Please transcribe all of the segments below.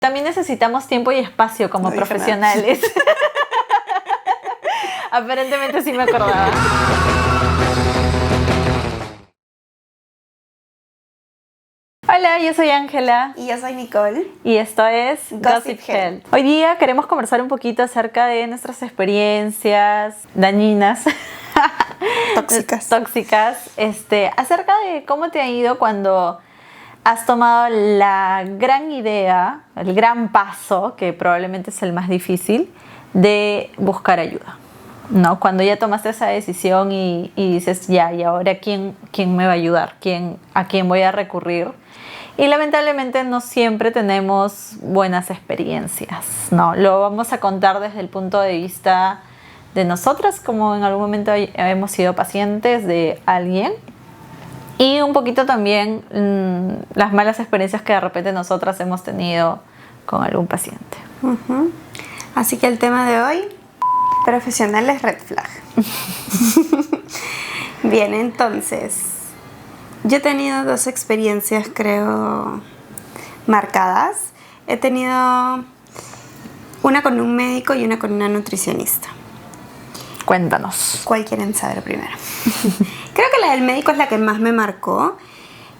También necesitamos tiempo y espacio como profesionales. Aparentemente sí me acordaba. Hola, yo soy Ángela. Y yo soy Nicole. Y esto es Gossip Health. Hoy día queremos conversar un poquito acerca de nuestras experiencias dañinas. Tóxicas. Acerca de cómo te ha ido cuando has tomado la gran idea, el gran paso, que probablemente es el más difícil, de buscar ayuda, ¿no? Cuando ya tomaste esa decisión y dices, ya, ¿y ahora quién me va a ayudar? ¿A quién voy a recurrir? Y lamentablemente no siempre tenemos buenas experiencias, ¿no? Lo vamos a contar desde el punto de vista de nosotras, como en algún momento hemos sido pacientes de alguien. Y un poquito también las malas experiencias que de repente nosotras hemos tenido con algún paciente. Uh-huh. Así que el tema de hoy, profesionales red flag. Bien, entonces, yo he tenido 2 experiencias, creo, marcadas. He tenido una con un médico y una con una nutricionista. Cuéntanos. ¿Cuál quieren saber primero? Creo que la del médico es la que más me marcó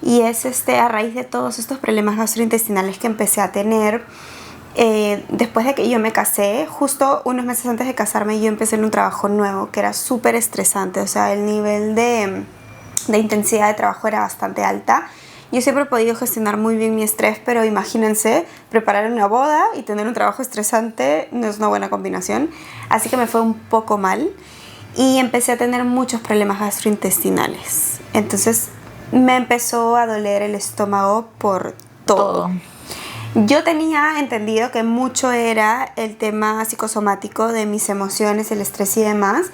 y es a raíz de todos estos problemas gastrointestinales que empecé a tener después de que yo me casé. Justo unos meses antes de casarme yo empecé en un trabajo nuevo que era súper estresante, o sea, el nivel de intensidad de trabajo era bastante alta. Yo siempre he podido gestionar muy bien mi estrés, pero imagínense, preparar una boda y tener un trabajo estresante no es una buena combinación. Así que me fue un poco mal y empecé a tener muchos problemas gastrointestinales. Entonces me empezó a doler el estómago por todo. Yo tenía entendido que mucho era el tema psicosomático de mis emociones, el estrés y demás,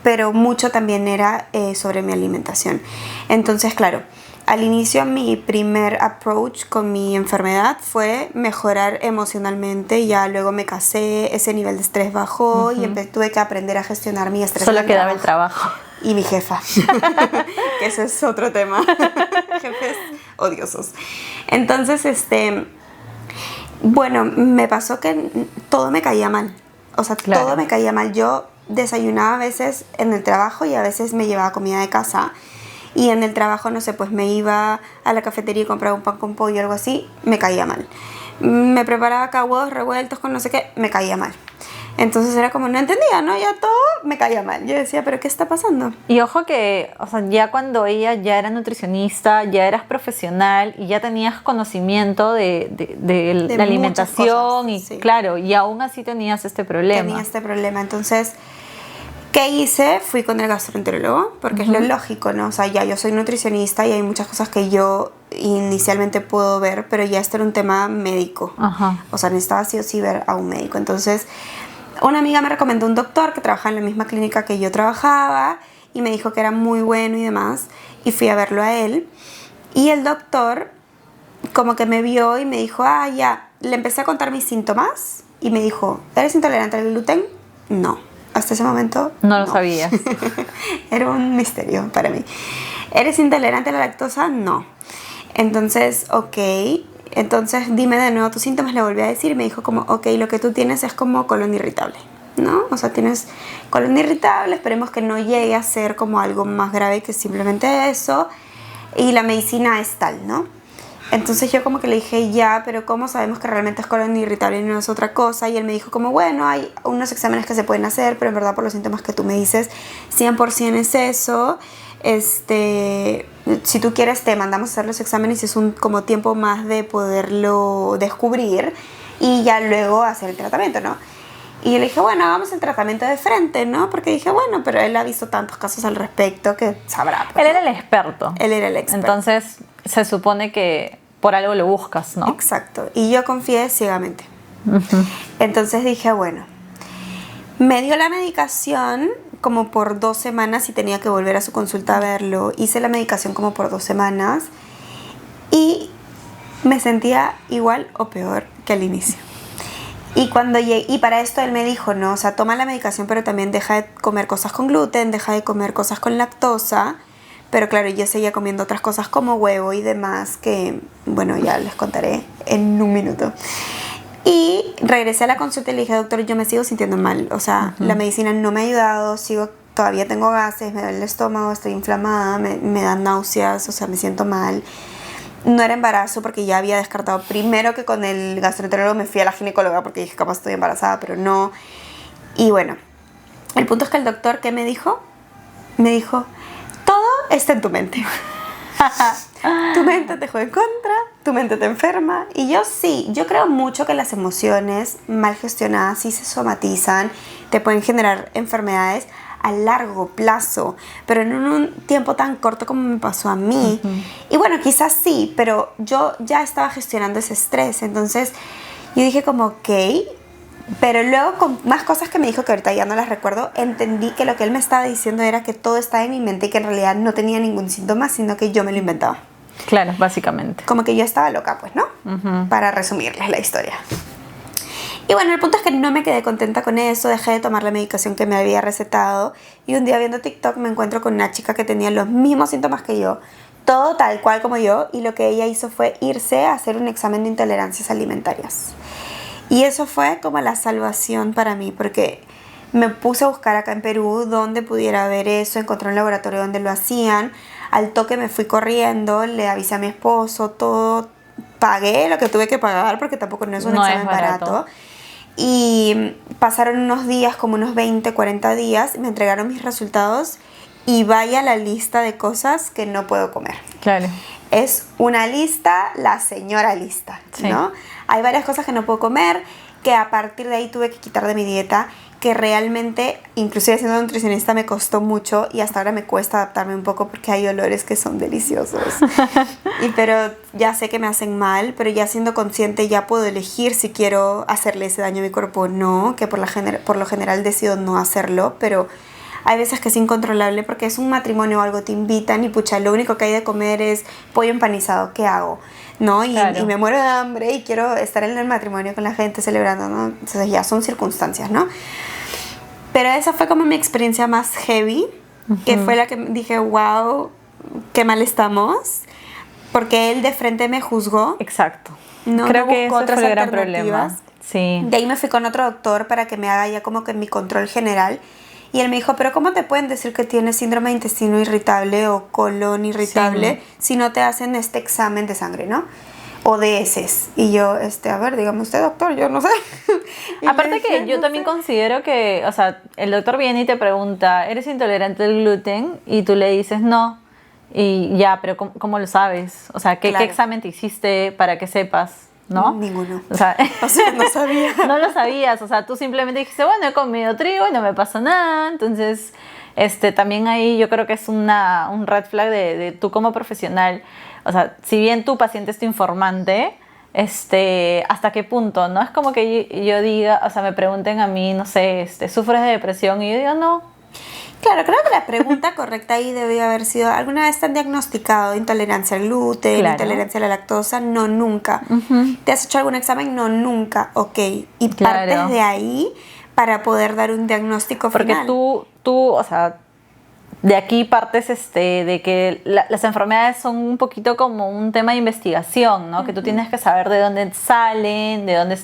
pero mucho también era sobre mi alimentación. Entonces, claro, al inicio mi primer approach con mi enfermedad fue mejorar emocionalmente. Ya luego me casé, ese nivel de estrés bajó y tuve que aprender a gestionar mi estrés. Solo quedaba el trabajo. Y mi jefa, que ese es otro tema. Jefes odiosos. Entonces, bueno, me pasó que todo me caía mal. O sea, claro, todo me caía mal. Yo desayunaba a veces en el trabajo y a veces me llevaba comida de casa. Y en el trabajo, no sé, pues me iba a la cafetería y compraba un pan con pollo o algo así, me caía mal. Me preparaba acá huevos revueltos con no sé qué, me caía mal. Entonces era como, no entendía, ¿no? Ya todo me caía mal. Yo decía, ¿pero qué está pasando? Y ojo que, o sea, ya cuando ella ya era nutricionista, ya eras profesional y ya tenías conocimiento de la alimentación cosas, y sí, claro, y aún así tenías este problema. Tenía este problema, entonces, ¿qué hice? Fui con el gastroenterólogo, porque es lo lógico, ¿no? O sea, ya yo soy nutricionista y hay muchas cosas que yo inicialmente puedo ver, pero ya este era un tema médico. O sea, necesitaba sí o sí ver a un médico. Entonces, una amiga me recomendó un doctor que trabajaba en la misma clínica que yo trabajaba y me dijo que era muy bueno y demás, y fui a verlo a él. Y el doctor como que me vio y me dijo, ya, le empecé a contar mis síntomas y me dijo, ¿eres intolerante al gluten? No. Hasta ese momento no lo sabías. Era un misterio para mí. ¿Eres intolerante a la lactosa? No. Entonces, ok. Entonces, dime de nuevo tus síntomas. Le volví a decir y me dijo como, ok, lo que tú tienes es como colon irritable, ¿no? O sea, tienes colon irritable. Esperemos que no llegue a ser como algo más grave que simplemente eso. Y la medicina es tal, ¿no? Entonces yo como que le dije, ya, pero ¿cómo sabemos que realmente es colon irritable y no es otra cosa? Y él me dijo como, bueno, hay unos exámenes que se pueden hacer, pero en verdad por los síntomas que tú me dices, 100% es eso. Si tú quieres te mandamos a hacer los exámenes y es un como tiempo más de poderlo descubrir y ya luego hacer el tratamiento, ¿no? Y yo le dije, bueno, hagamos el tratamiento de frente, ¿no? Porque dije, bueno, pero él ha visto tantos casos al respecto que sabrá. Pues, él era el experto. Él era el experto. Entonces se supone que por algo lo buscas, ¿no? Exacto. Y yo confié ciegamente. Entonces dije, bueno, me dio la medicación como por 2 semanas y tenía que volver a su consulta a verlo. Hice la medicación como por 2 semanas y me sentía igual o peor que al inicio. Y cuando llegué, y para esto él me dijo, no, o sea, toma la medicación, pero también deja de comer cosas con gluten, deja de comer cosas con lactosa. Pero claro, yo seguía comiendo otras cosas como huevo y demás que, bueno, ya les contaré en un minuto. Y regresé a la consulta y le dije, doctor, yo me sigo sintiendo mal. O sea, la medicina no me ha ayudado, todavía tengo gases, me duele el estómago, estoy inflamada, me dan náuseas, o sea, me siento mal. No era embarazo porque ya había descartado. Primero que con el gastroenterólogo me fui a la ginecóloga porque dije, capaz estoy embarazada, pero no. Y bueno, el punto es que el doctor, ¿qué me dijo? Me dijo, todo está en tu mente. Tu mente te juega en contra, tu mente te enferma. Y yo creo mucho que las emociones mal gestionadas sí se somatizan, te pueden generar enfermedades a largo plazo, pero en un tiempo tan corto como me pasó a mí. Y bueno, quizás sí, pero yo ya estaba gestionando ese estrés, entonces yo dije como, ok. Pero luego, con más cosas que me dijo que ahorita ya no las recuerdo, entendí que lo que él me estaba diciendo era que todo estaba en mi mente y que en realidad no tenía ningún síntoma, sino que yo me lo inventaba. Claro, básicamente. Como que yo estaba loca, pues, ¿no? Para resumirles la historia. Y bueno, el punto es que no me quedé contenta con eso, dejé de tomar la medicación que me había recetado y un día viendo TikTok me encuentro con una chica que tenía los mismos síntomas que yo, todo tal cual como yo, y lo que ella hizo fue irse a hacer un examen de intolerancias alimentarias. Y eso fue como la salvación para mí, porque me puse a buscar acá en Perú donde pudiera ver eso, encontré un laboratorio donde lo hacían, al toque me fui corriendo, le avisé a mi esposo, todo, pagué lo que tuve que pagar porque tampoco no es un examen barato. Y pasaron unos días, como unos 20, 40 días, me entregaron mis resultados y vaya la lista de cosas que no puedo comer. Claro. Es una lista, la señora lista, ¿no? Hay varias cosas que no puedo comer, que a partir de ahí tuve que quitar de mi dieta, que realmente, inclusive siendo nutricionista, me costó mucho y hasta ahora me cuesta adaptarme un poco porque hay olores que son deliciosos. Pero ya sé que me hacen mal, pero ya siendo consciente ya puedo elegir si quiero hacerle ese daño a mi cuerpo o no, que por lo general decido no hacerlo, pero hay veces que es incontrolable porque es un matrimonio o algo, te invitan y pucha, lo único que hay de comer es pollo empanizado, ¿qué hago? ¿No? Y me muero de hambre y quiero estar en el matrimonio con la gente celebrando, ¿no? Entonces ya son circunstancias, ¿no? Pero esa fue como mi experiencia más heavy, que fue la que dije, wow, qué mal estamos, porque él de frente me juzgó. Exacto. No, creo no que ese otras fue el gran problema. Sí. De ahí me fui con otro doctor para que me haga ya como que mi control general. Y él me dijo, pero ¿cómo te pueden decir que tienes síndrome de intestino irritable o colon irritable si no te hacen este examen de sangre, ¿no? O de heces. Y yo, a ver, dígame usted, doctor, yo no sé. Aparte dije, que yo también considero que, o sea, el doctor viene y te pregunta, ¿eres intolerante al gluten? Y tú le dices no. Y ya, pero ¿cómo lo sabes? O sea, ¿qué examen te hiciste para que sepas? ¿No? Ninguno. O sea, no sabía. No lo sabías, o sea, tú simplemente dijiste, bueno, he comido trigo y no me pasa nada. Entonces, también ahí yo creo que es un red flag de tú como profesional. O sea, si bien tu paciente es tu informante, ¿hasta qué punto? No es como que yo diga, o sea, me pregunten a mí, no sé, ¿sufres de depresión? Y yo digo, no. Claro, creo que la pregunta correcta ahí debe haber sido, ¿alguna vez te han diagnosticado intolerancia al gluten, intolerancia a la lactosa? No, nunca. ¿Te has hecho algún examen? No, nunca. Ok. Y partes de ahí para poder dar un diagnóstico final. Porque tú, o sea, de aquí partes de que las enfermedades son un poquito como un tema de investigación, ¿no? Que tú tienes que saber de dónde salen, de dónde,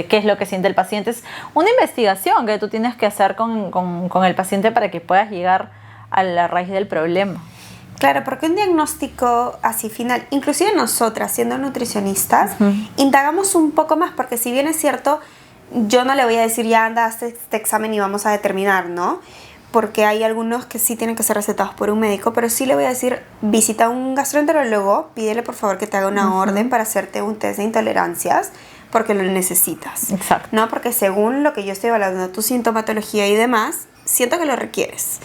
qué es lo que siente el paciente. Es una investigación que tú tienes que hacer con el paciente para que puedas llegar a la raíz del problema. Claro, porque un diagnóstico así final, inclusive nosotras siendo nutricionistas, indagamos un poco más, porque si bien es cierto, yo no le voy a decir ya anda, haz este examen y vamos a determinar, ¿no? Porque hay algunos que sí tienen que ser recetados por un médico, pero sí le voy a decir, visita a un gastroenterólogo, pídele por favor que te haga una orden para hacerte un test de intolerancias, porque lo necesitas. Exacto. ¿No? Porque según lo que yo estoy evaluando, tu sintomatología y demás, siento que lo requieres,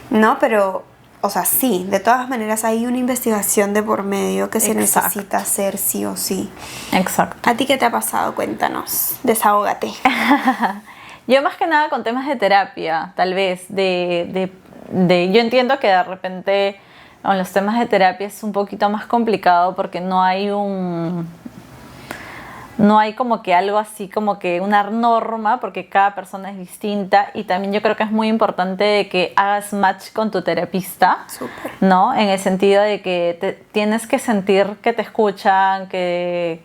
¿no? Pero, o sea, sí, de todas maneras hay una investigación de por medio que se necesita hacer sí o sí. Exacto. ¿A ti qué te ha pasado? Cuéntanos, desahógate. Yo más que nada con temas de terapia, tal vez, yo entiendo que de repente con los temas de terapia es un poquito más complicado porque no hay como que algo así como que una norma porque cada persona es distinta y también yo creo que es muy importante que hagas match con tu terapista. Súper. ¿No? En el sentido de que tienes que sentir que te escuchan, que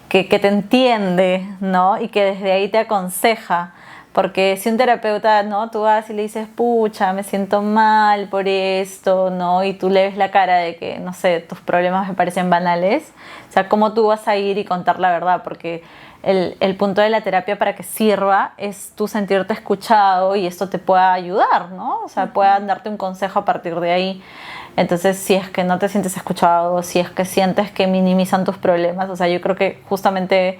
que te entiende, ¿no? Y que desde ahí te aconseja. Porque si un terapeuta, ¿no? Tú vas y le dices, pucha, me siento mal por esto, ¿no? Y tú le ves la cara de que, no sé, tus problemas me parecen banales. O sea, ¿cómo tú vas a ir y contar la verdad? Porque el punto de la terapia para que sirva es tú sentirte escuchado y esto te pueda ayudar, ¿no? O sea, puedan darte un consejo a partir de ahí. Entonces, si es que no te sientes escuchado, si es que sientes que minimizan tus problemas, o sea, yo creo que justamente...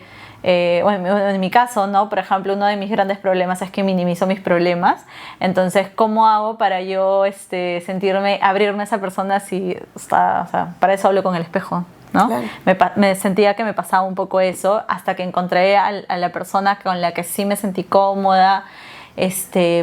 bueno, en mi caso, ¿no? Por ejemplo, uno de mis grandes problemas es que minimizo mis problemas. Entonces, ¿cómo hago para yo sentirme, abrirme a esa persona si está, o sea, para eso hablo con el espejo, ¿no? Claro. Me sentía que me pasaba un poco eso hasta que encontré a la persona con la que sí me sentí cómoda,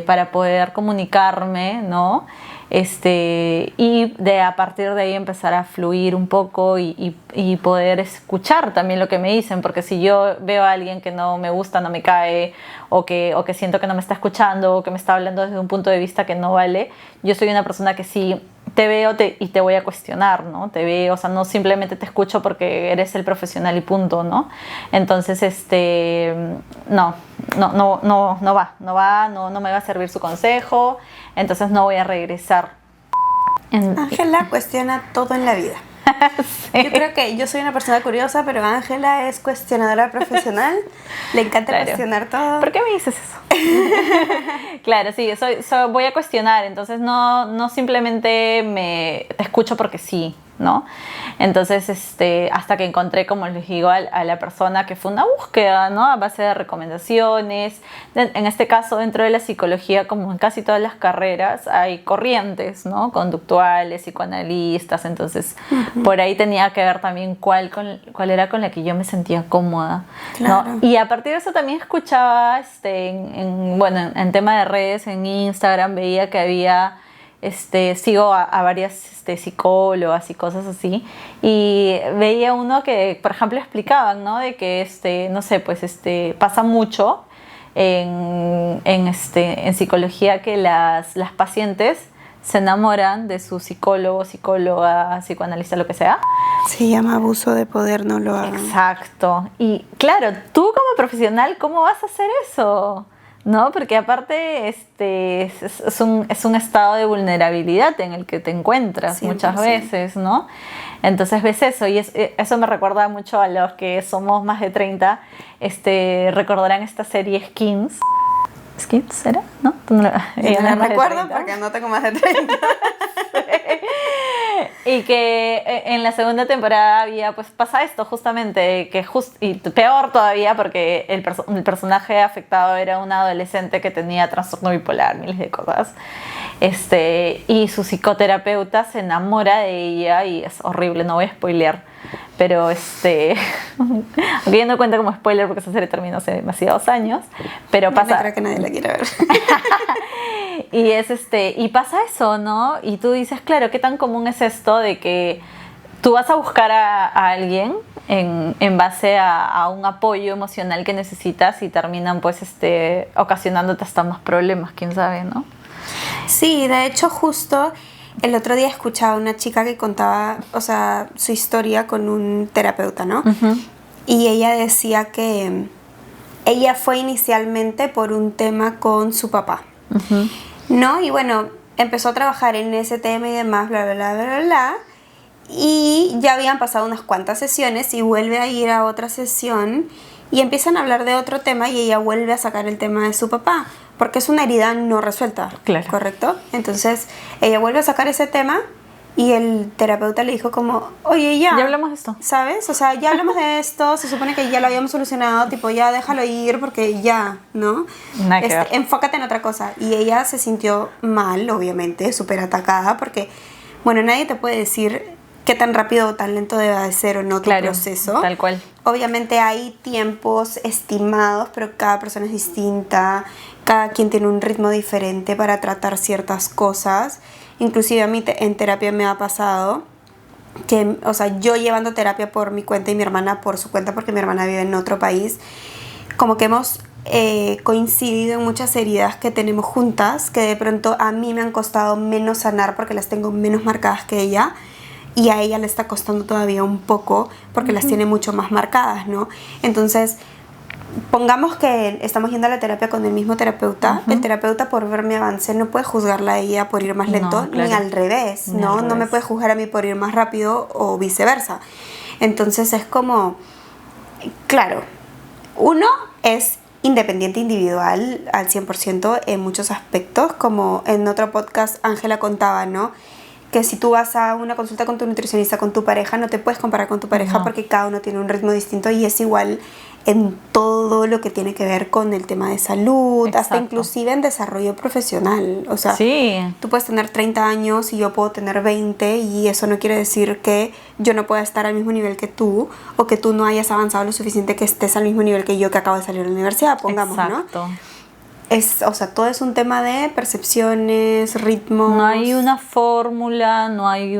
para poder comunicarme, ¿no? Y a partir de ahí empezar a fluir un poco y poder escuchar también lo que me dicen, porque si yo veo a alguien que no me gusta, no me cae, o que siento que no me está escuchando, o que me está hablando desde un punto de vista que no vale, yo soy una persona que sí te veo y te voy a cuestionar, ¿no? Te veo, o sea, no simplemente te escucho porque eres el profesional y punto, ¿no? Entonces, no me va a servir su consejo, entonces no voy a regresar. Ángela cuestiona todo en la vida. Sí. Yo creo que yo soy una persona curiosa, pero Ángela es cuestionadora profesional. Le encanta cuestionar todo. ¿Por qué me dices eso? Claro, sí, voy a cuestionar, entonces no simplemente te escucho porque sí, ¿no? Entonces, hasta que encontré, como les digo, a la persona, que fue una búsqueda, ¿no? A base de recomendaciones. En este caso, dentro de la psicología, como en casi todas las carreras, hay corrientes, ¿no? Conductuales, psicoanalistas. Entonces, por ahí tenía que ver también cuál era con la que yo me sentía cómoda, claro. ¿no? Y a partir de eso también escuchaba, en tema de redes, en Instagram, veía que había... sigo a varias psicólogas y cosas así, y veía uno que, por ejemplo, explicaban, ¿no? De que, no sé, pues pasa mucho en psicología que las pacientes se enamoran de su psicólogo, psicóloga, psicoanalista, lo que sea. Se llama abuso de poder, no lo hagan. Exacto. Y claro, tú como profesional, ¿cómo vas a hacer eso? ¿No? Porque aparte es un estado de vulnerabilidad en el que te encuentras 100%. Muchas veces, ¿no? Entonces ves eso y eso me recuerda mucho a los que somos más de 30, recordarán esta serie Skins. ¿Skins era? ¿No? Yo no recuerdo porque no tengo más de 30. Y que en la segunda temporada había, pues pasa esto justamente, y peor todavía porque el personaje afectado era un adolescente que tenía trastorno bipolar, miles de cosas. Y su psicoterapeuta se enamora de ella y es horrible, no voy a spoilear. Pero aunque yo no cuento como spoiler porque esa serie terminó hace demasiados años, pero pasa... No creo que nadie la quiera ver. Y pasa eso, ¿no? Y tú dices, claro, ¿qué tan común es esto de que tú vas a buscar a alguien en base a un apoyo emocional que necesitas y terminan pues ocasionándote hasta más problemas, quién sabe, ¿no? Sí, de hecho justo el otro día escuchaba a una chica que contaba, o sea, su historia con un terapeuta, ¿no? Uh-huh. Y ella decía que ella fue inicialmente por un tema con su papá, uh-huh, ¿no? Y bueno, empezó a trabajar en ese tema y demás, bla, bla, bla, bla, bla. Y ya habían pasado unas cuantas sesiones y vuelve a ir a otra sesión y empiezan a hablar de otro tema y ella vuelve a sacar el tema de su papá, porque es una herida no resuelta, claro, ¿correcto? Entonces ella vuelve a sacar ese tema y el terapeuta le dijo como, oye, ya hablamos de esto, ¿sabes? O sea, ya hablamos de esto, se supone que ya lo habíamos solucionado, tipo, ya déjalo ir porque ya, ¿no? Enfócate en otra cosa. Y ella se sintió mal, obviamente, súper atacada, porque, bueno, nadie te puede decir qué tan rápido o tan lento debe de ser o no tu proceso. Tal cual. Obviamente hay tiempos estimados, pero cada persona es distinta, cada quien tiene un ritmo diferente para tratar ciertas cosas. Inclusive a mí en terapia me ha pasado que, o sea, yo llevando terapia por mi cuenta y mi hermana por su cuenta, porque mi hermana vive en otro país, como que hemos coincidido en muchas heridas que tenemos juntas, que de pronto a mí me han costado menos sanar porque las tengo menos marcadas que ella. y a ella le está costando todavía un poco porque las tiene mucho más marcadas, ¿no? Entonces, pongamos que estamos yendo a la terapia con el mismo terapeuta. El terapeuta, por ver mi avance, no puede juzgarla a ella por ir más lento, No, claro. ni al revés, Ni ¿no? al No me revés. puede juzgar a mí por ir más rápido o viceversa. Entonces es como, claro, uno es independiente individual al 100% en muchos aspectos, como en otro podcast Ángela contaba, ¿no? Que si tú vas a una consulta con tu nutricionista, con tu pareja, no te puedes comparar con tu pareja No. porque cada uno tiene un ritmo distinto y es igual en todo lo que tiene que ver con el tema de salud, hasta Exacto. inclusive en desarrollo profesional. O sea, Sí, tú puedes tener 30 años y yo puedo tener 20 y eso no quiere decir que yo no pueda estar al mismo nivel que tú o que tú no hayas avanzado lo suficiente que estés al mismo nivel que yo que acabo de salir de la universidad, pongamos, exacto. ¿no? O sea, todo es un tema de percepciones, ritmos. No hay una fórmula, no hay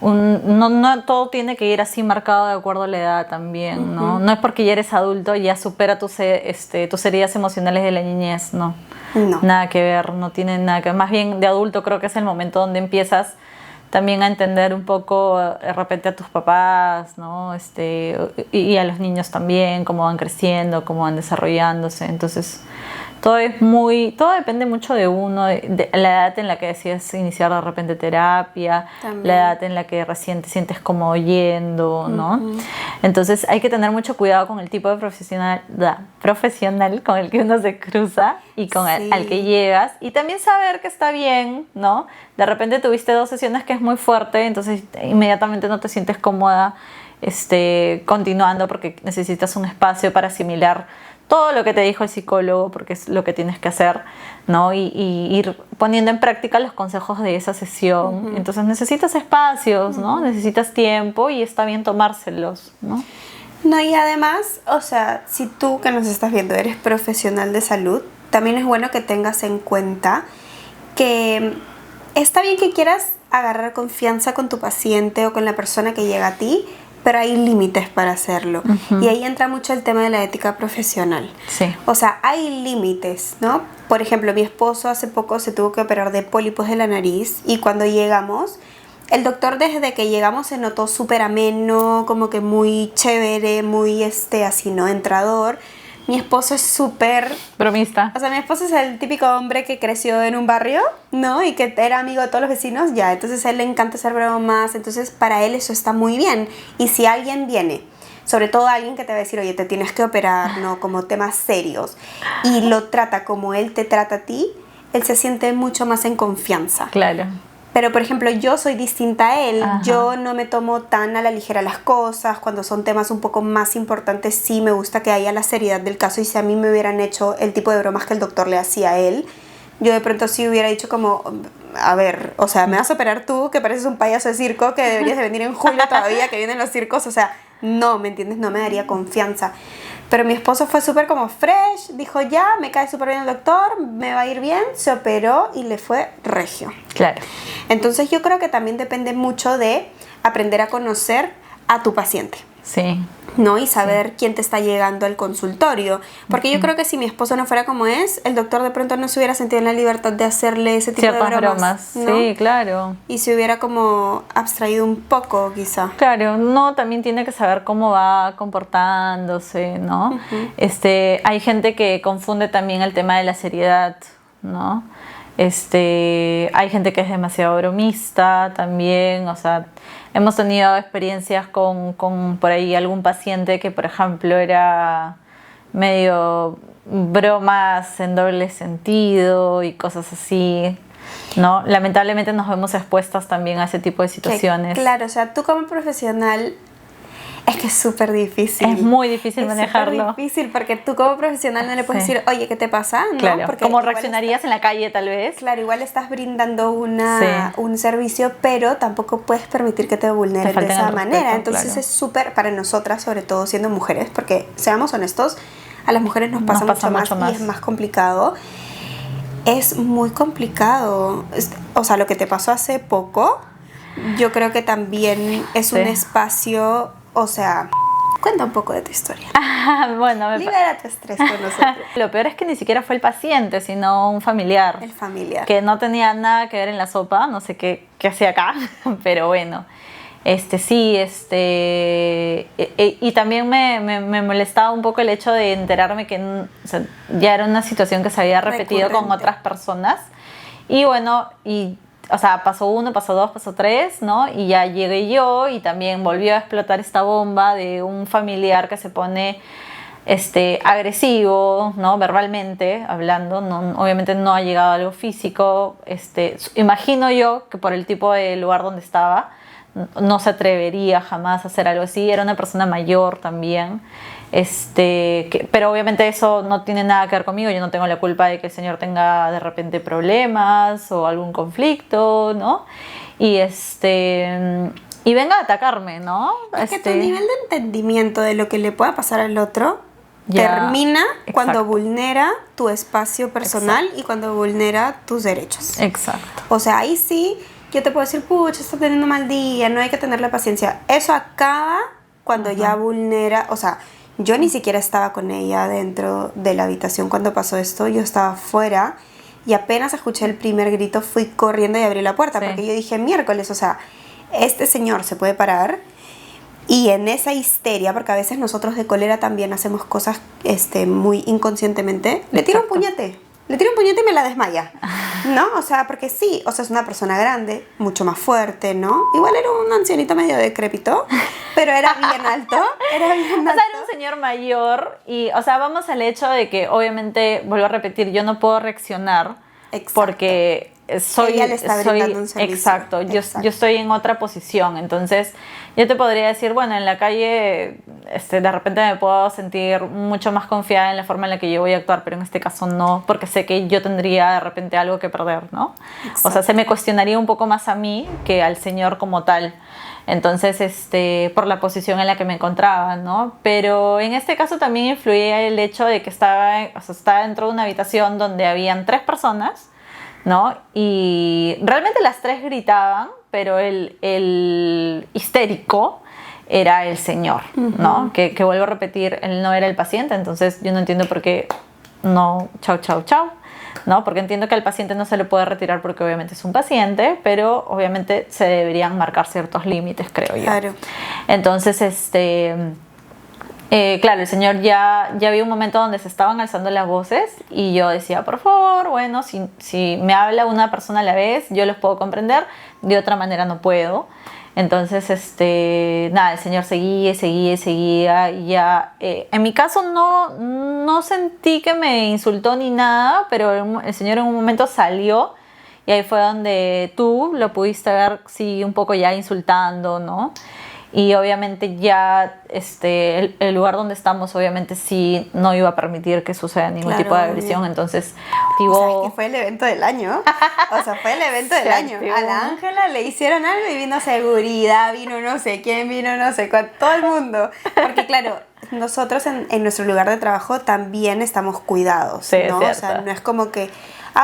no todo tiene que ir así marcado de acuerdo a la edad también, ¿no? No es porque ya eres adulto, ya supera tus heridas emocionales de la niñez, no. No. Nada que ver, no tiene nada que ver. Más bien de adulto creo que es el momento donde empiezas también a entender un poco de repente a tus papás, ¿no? Y a los niños también, cómo van creciendo, cómo van desarrollándose. Entonces, todo depende mucho de uno, de la edad en la que decides iniciar de repente terapia, También. la edad en la que recién te sientes como yendo, ¿no? Entonces hay que tener mucho cuidado con el tipo de profesional con el que uno se cruza y con Sí. al que llegas, y también saber que está bien, ¿no? De repente tuviste 2 sesiones que es muy fuerte, entonces inmediatamente no te sientes cómoda continuando porque necesitas un espacio para asimilar todo lo que te dijo el psicólogo, porque es lo que tienes que hacer, ¿no? Y ir poniendo en práctica los consejos de esa sesión. Entonces necesitas espacios, ¿no? Necesitas tiempo y está bien tomárselos, ¿no? No, y además, o sea, si tú que nos estás viendo eres profesional de salud, también es bueno que tengas en cuenta que está bien que quieras agarrar confianza con tu paciente o con la persona que llega a ti, pero hay límites para hacerlo. Y ahí entra mucho el tema de la ética profesional. Sí. O sea, hay límites, ¿no? Por ejemplo, mi esposo hace poco se tuvo que operar de pólipos de la nariz y cuando llegamos, el doctor desde que llegamos se notó súper ameno, como que muy chévere, muy así, ¿no? Entrador. Mi esposo es súper... Bromista. O sea, mi esposo es el típico hombre que creció en un barrio, ¿no? Y que era amigo de todos los vecinos, ya. Entonces a él le encanta hacer bromas, entonces para él eso está muy bien. Y si alguien viene, sobre todo alguien que te va a decir, oye, te tienes que operar, ¿no? Como temas serios, y lo trata como él te trata a ti, él se siente mucho más en confianza. Claro. Pero, por ejemplo, yo soy distinta a él. Ajá. Yo no me tomo tan a la ligera las cosas. Cuando son temas un poco más importantes, sí me gusta que haya la seriedad del caso. Y si a mí me hubieran hecho el tipo de bromas que el doctor le hacía a él, yo de pronto sí hubiera dicho como, a ver, o sea, me vas a operar tú, que pareces un payaso de circo, que deberías de venir en julio todavía, que vienen los circos. O sea, no, ¿me entiendes? No me daría confianza. Pero mi esposo fue súper como fresh, dijo ya, me cae súper bien el doctor, me va a ir bien, se operó y le fue regio. Claro. Entonces yo creo que también depende mucho de aprender a conocer a tu paciente, Sí. ¿no? Y saber quién te está llegando al consultorio. Porque yo creo que si mi esposo no fuera como es, el doctor de pronto no se hubiera sentido en la libertad de hacerle ese tipo Ciertas de bromas, ¿no? Sí, claro. Y se hubiera como abstraído un poco, quizá. Claro, uno también tiene que saber cómo va comportándose, ¿no? Hay gente que confunde también el tema de la seriedad, ¿no? Hay gente que es demasiado bromista también, o sea, hemos tenido experiencias con por ahí algún paciente que, por ejemplo, era medio bromas en doble sentido y cosas así, ¿no? Lamentablemente nos vemos expuestas también a ese tipo de situaciones. Claro, o sea, tú como profesional es que es súper difícil. Es muy difícil manejarlo. Es difícil porque tú como profesional no le puedes decir, oye, ¿qué te pasa? ¿No? Claro, porque ¿cómo igual reaccionarías en la calle tal vez? Claro, igual estás brindando Sí. un servicio, pero tampoco puedes permitir que te vulneren de falten esa el respeto, manera. Entonces claro. es súper para nosotras, sobre todo siendo mujeres, porque seamos honestos, a las mujeres nos pasa, mucho más y es más complicado. Es muy complicado. O sea, lo que te pasó hace poco, yo creo que también es un espacio, o sea, Cuenta un poco de tu historia. Bueno, Libera tu estrés con nosotros. lo peor es que ni siquiera fue el paciente, sino un familiar. El familiar. Que no tenía nada que ver en la sopa, no sé qué hacía acá, pero bueno. Sí, y también me molestaba un poco el hecho de enterarme que o sea, ya era una situación que se había repetido con otras personas. Y bueno, o sea, pasó 1, pasó 2, pasó 3, ¿no? Y ya llegué yo y también volvió a explotar esta bomba de un familiar que se pone agresivo, ¿no? Verbalmente hablando, no, obviamente no ha llegado a algo físico. Imagino yo que por el tipo de lugar donde estaba, no se atrevería jamás a hacer algo así. Era una persona mayor también. Pero obviamente eso no tiene nada que ver conmigo. Yo no tengo la culpa de que el señor tenga de repente problemas o algún conflicto, ¿no? Y venga a atacarme, ¿no? Es que tu nivel de entendimiento de lo que le pueda pasar al otro ya, termina exacto. cuando vulnera tu espacio personal, Exacto. Y cuando vulnera tus derechos. Exacto. O sea, ahí sí yo te puedo decir, pucha, estás teniendo un mal día, no hay que tenerle paciencia. Eso acaba cuando ya vulnera, o sea, yo ni siquiera estaba con ella dentro de la habitación cuando pasó esto, yo estaba fuera y apenas escuché el primer grito fui corriendo y abrí la puerta, porque yo dije, miércoles, o sea, este señor se puede parar. Y en esa histeria, porque a veces nosotros de cólera también hacemos cosas muy inconscientemente, le tiro un puñete y me la desmaya, ¿no? O sea, porque sí, o sea, es una persona grande, mucho más fuerte, ¿no? Igual era un ancianito medio decrépito, pero era bien alto, O sea, era un señor mayor y, o sea, vamos al hecho de que obviamente, vuelvo a repetir, yo no puedo reaccionar. Exacto. Porque ella le está brindando un servicio. Exacto, yo estoy en otra posición, entonces yo te podría decir, bueno, en la calle de repente me puedo sentir mucho más confiada en la forma en la que yo voy a actuar, pero en este caso no, porque sé que yo tendría de repente algo que perder, ¿no? Exacto. O sea, se me cuestionaría un poco más a mí que al señor como tal. Entonces, por la posición en la que me encontraba, ¿no? Pero en este caso también influía el hecho de que estaba dentro de una habitación donde habían 3 personas, ¿no? Y realmente las 3 gritaban, pero el histérico era el señor, ¿no? Que vuelvo a repetir, él no era el paciente, entonces yo no entiendo por qué no, chau, ¿no? Porque entiendo que al paciente no se le puede retirar porque obviamente es un paciente, pero obviamente se deberían marcar ciertos límites, creo yo. Claro. Entonces, claro, el señor ya había un momento donde se estaban alzando las voces y yo decía, por favor, bueno, si me habla una persona a la vez, yo los puedo comprender, de otra manera no puedo. Entonces, nada, el señor seguía y ya, en mi caso no sentí que me insultó ni nada, pero el señor en un momento salió y ahí fue donde tú lo pudiste ver, sí, un poco ya insultando, ¿no? Y obviamente ya el lugar donde estamos obviamente sí no iba a permitir que suceda ningún tipo de agresión, entonces o sea, es que fue el evento del año. O sea, fue el evento del año. A la Ángela le hicieron algo y vino seguridad, vino no sé quién, vino no sé cuánto, todo el mundo. Porque claro, nosotros en nuestro lugar de trabajo también estamos cuidados, sí, ¿no? O sea, no es como que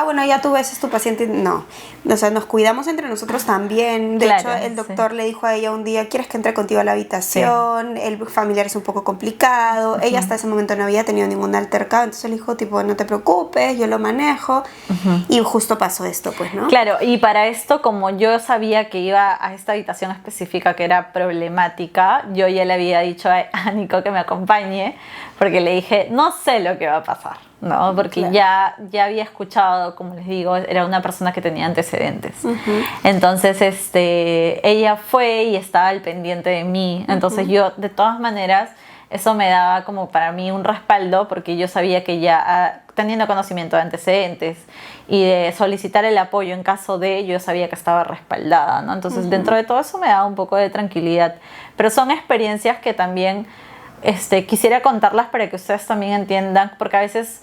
bueno, ya tú ves, es tu paciente. No, o sea, nos cuidamos entre nosotros también. De hecho, el doctor le dijo a ella un día, ¿quieres que entre contigo a la habitación? Sí. El familiar es un poco complicado. Ella hasta ese momento no había tenido ningún altercado, entonces le dijo, tipo, no te preocupes, yo lo manejo. Y justo pasó esto, pues, ¿no? Claro, y para esto, como yo sabía que iba a esta habitación específica que era problemática, yo ya le había dicho a Nico que me acompañe, porque le dije, no sé lo que va a pasar, ¿no? Porque ya había escuchado, como les digo, era una persona que tenía antecedentes. Entonces, ella fue y estaba al pendiente de mí. Entonces yo, de todas maneras, eso me daba como para mí un respaldo, porque yo sabía que ya teniendo conocimiento de antecedentes y de solicitar el apoyo en caso de, yo sabía que estaba respaldada, ¿no? Entonces, dentro de todo eso me daba un poco de tranquilidad. Pero son experiencias que también quisiera contarlas para que ustedes también entiendan, porque a veces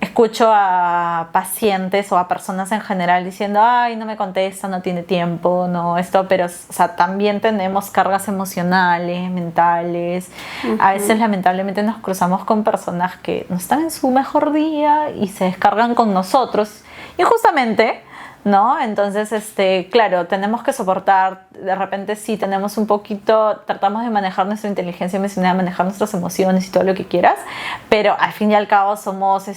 escucho a pacientes o a personas en general diciendo, ay, no me contesta, no tiene tiempo, no, esto, pero o sea, también tenemos cargas emocionales, mentales. A veces lamentablemente nos cruzamos con personas que no están en su mejor día y se descargan con nosotros. Y justamente, ¿no? Entonces, claro, tenemos que soportar, de repente sí tenemos un poquito, tratamos de manejar nuestra inteligencia emocional, manejar nuestras emociones y todo lo que quieras, pero al fin y al cabo somos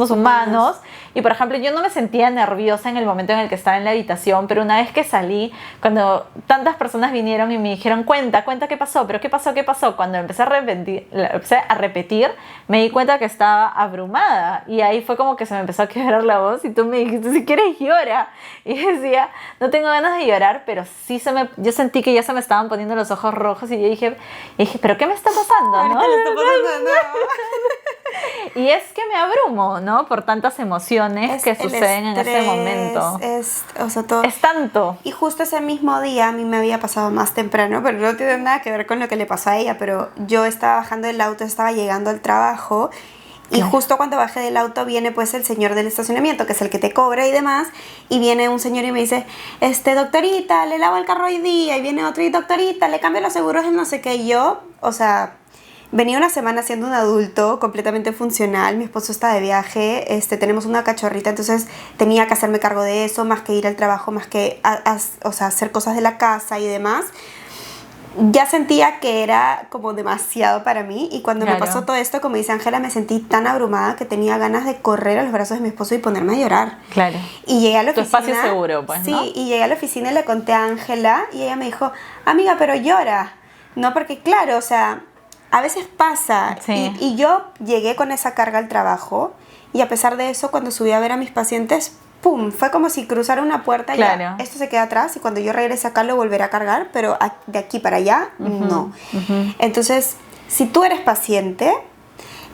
humanos. Y por ejemplo, yo no me sentía nerviosa en el momento en el que estaba en la habitación, pero una vez que salí, cuando tantas personas vinieron y me dijeron, cuenta qué pasó, pero qué pasó, cuando empecé a repetir, me di cuenta que estaba abrumada y ahí fue como que se me empezó a quebrar la voz y tú me dijiste, si quieres llora. Y decía, no tengo ganas de llorar, pero sí yo sentí que ya se me estaban poniendo los ojos rojos y yo dije, pero ¿qué me está pasando? ¿No? ¿Qué le está pasando? Y es que me abrumo, ¿no? Por tantas emociones que suceden en ese momento. O sea, todo. Es tanto. Y justo ese mismo día a mí me había pasado más temprano, pero no tiene nada que ver con lo que le pasó a ella, pero yo estaba bajando del auto, estaba llegando al trabajo y justo cuando bajé del auto viene pues el señor del estacionamiento, que es el que te cobra y demás, y viene un señor y me dice, doctorita, le lavo el carro hoy día, y viene otro y doctorita, le cambio los seguros y no sé qué, y yo, o sea, venía una semana siendo un adulto completamente funcional, mi esposo está de viaje, tenemos una cachorrita, entonces tenía que hacerme cargo de eso, más que ir al trabajo, más que hacer cosas de la casa y demás. Ya sentía que era como demasiado para mí y cuando me pasó todo esto, como dice Ángela, me sentí tan abrumada que tenía ganas de correr a los brazos de mi esposo y ponerme a llorar. Claro. Y llegué a la oficina. Tu espacio seguro, pues, sí, ¿no? Y llegué a la oficina y le conté a Ángela y ella me dijo, amiga, pero llora. No, porque claro, o sea, a veces pasa. Sí. Y yo llegué con esa carga al trabajo y a pesar de eso, cuando subí a ver a mis pacientes, ¡pum! Fue como si cruzara una puerta y ya, esto se queda atrás y cuando yo regrese acá lo volveré a cargar, pero de aquí para allá, no. Entonces, si tú eres paciente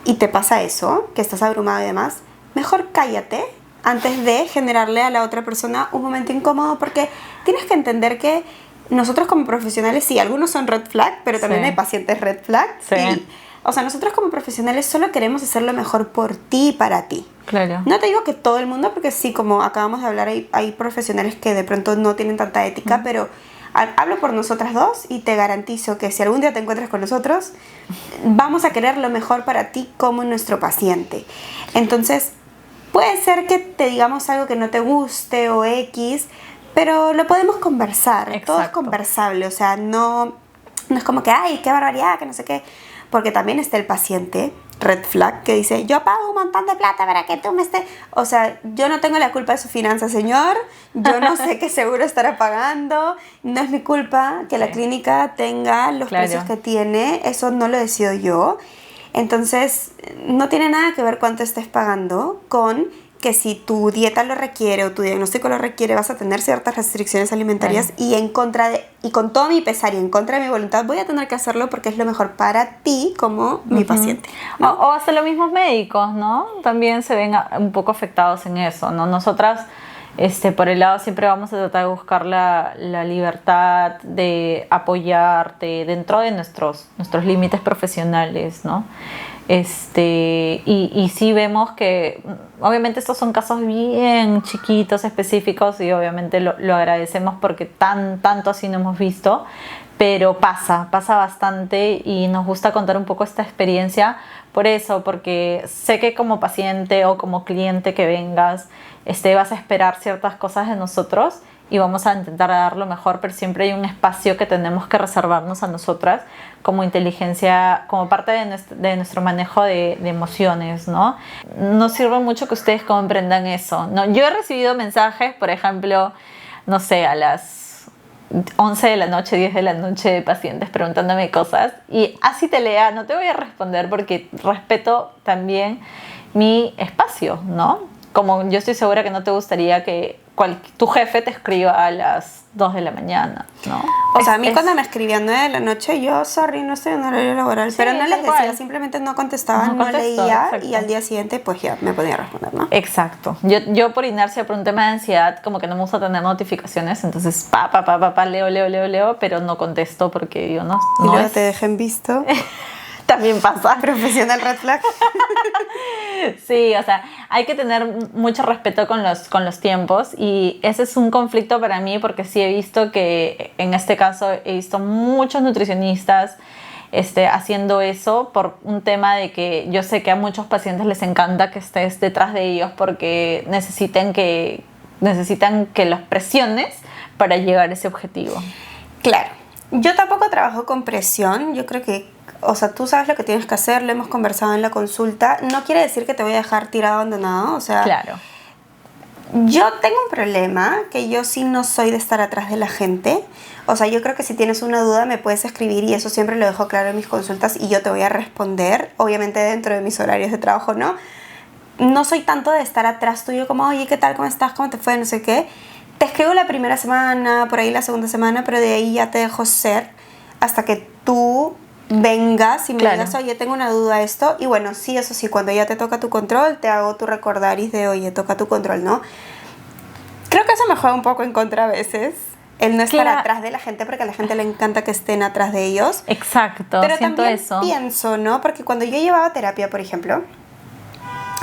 y te pasa eso, que estás abrumado y demás, mejor cállate antes de generarle a la otra persona un momento incómodo, porque tienes que entender que nosotros como profesionales, sí, algunos son red flag, pero también hay pacientes red flag. Sí. Y, o sea, nosotros como profesionales solo queremos hacer lo mejor por ti y para ti. Claro. No te digo que todo el mundo, porque sí, como acabamos de hablar, hay profesionales que de pronto no tienen tanta ética, pero hablo por nosotras dos y te garantizo que si algún día te encuentras con nosotros, vamos a querer lo mejor para ti como nuestro paciente. Entonces, puede ser que te digamos algo que no te guste o X, pero lo podemos conversar. Exacto. Todo es conversable, o sea, no es como que, ay, qué barbaridad, que no sé qué. Porque también está el paciente red flag que dice, yo pago un montón de plata para que tú me estés... O sea, yo no tengo la culpa de su finanza, señor. Yo no sé qué seguro estará pagando. No es mi culpa que la clínica tenga los precios que tiene. Eso no lo decido yo. Entonces, no tiene nada que ver cuánto estés pagando con que si tu dieta lo requiere o tu diagnóstico lo requiere, vas a tener ciertas restricciones alimentarias y con todo mi pesar y en contra de mi voluntad voy a tener que hacerlo porque es lo mejor para ti como mi paciente, ¿no? O hasta los mismos médicos, ¿no? También se ven un poco afectados en eso, ¿no? Nosotras, por el lado siempre vamos a tratar de buscar la libertad de apoyarte dentro de nuestros límites profesionales, ¿no? Y sí vemos que obviamente estos son casos bien chiquitos, específicos, y obviamente lo agradecemos porque tanto así no hemos visto, pero pasa bastante y nos gusta contar un poco esta experiencia por eso, porque sé que como paciente o como cliente que vengas, vas a esperar ciertas cosas de nosotros y vamos a intentar dar lo mejor, pero siempre hay un espacio que tenemos que reservarnos a nosotras como inteligencia, como parte de nuestro manejo de emociones, ¿no? Nos sirve mucho que ustedes comprendan eso, ¿no? Yo he recibido mensajes, por ejemplo, no sé, a las 11 de la noche, 10 de la noche de pacientes preguntándome cosas y así te lea, no te voy a responder porque respeto también mi espacio, ¿no? Como yo estoy segura que no te gustaría que tu jefe te escriba a las 2 de la mañana, ¿no? O sea, a mí cuando me escribían 9 de la noche, yo, sorry, no estoy en horario laboral, pero no les decía, simplemente no contestaba, no leía, exacto. Y al día siguiente pues ya me podía responder, ¿no? Exacto. Yo por inercia, por un tema de ansiedad, como que no me gusta tener notificaciones, entonces leo, pero no contesto porque yo no... Y luego te dejen visto. También pasa. Profesional red flag. Sí, o sea, hay que tener mucho respeto con los tiempos y ese es un conflicto para mí porque sí he visto que en este caso he visto muchos nutricionistas haciendo eso por un tema de que yo sé que a muchos pacientes les encanta que estés detrás de ellos porque necesiten que necesitan que los presiones para llegar a ese objetivo. Claro, yo tampoco trabajo con presión, yo creo que, o sea, tú sabes lo que tienes que hacer, lo hemos conversado en la consulta, no quiere decir que te voy a dejar tirado, abandonado, o sea... Claro. Yo tengo un problema, que yo sí no soy de estar atrás de la gente. O sea, yo creo que si tienes una duda me puedes escribir y eso siempre lo dejo claro en mis consultas y yo te voy a responder, obviamente dentro de mis horarios de trabajo, ¿no? No soy tanto de estar atrás tuyo como, oye, ¿qué tal? ¿Cómo estás? ¿Cómo te fue? No sé qué. Te escribo la primera semana, por ahí la segunda semana, pero de ahí ya te dejo ser hasta que tú vengas y me digas, oye, tengo una duda esto, y bueno, sí, eso sí, cuando ya te toca tu control, te hago tu recordaris de, oye, toca tu control, ¿no? Creo que eso me juega un poco en contra a veces, el no estar atrás de la gente, porque a la gente le encanta que estén atrás de ellos. Exacto, pero siento también eso. Pienso, ¿no? Porque cuando yo llevaba terapia, por ejemplo,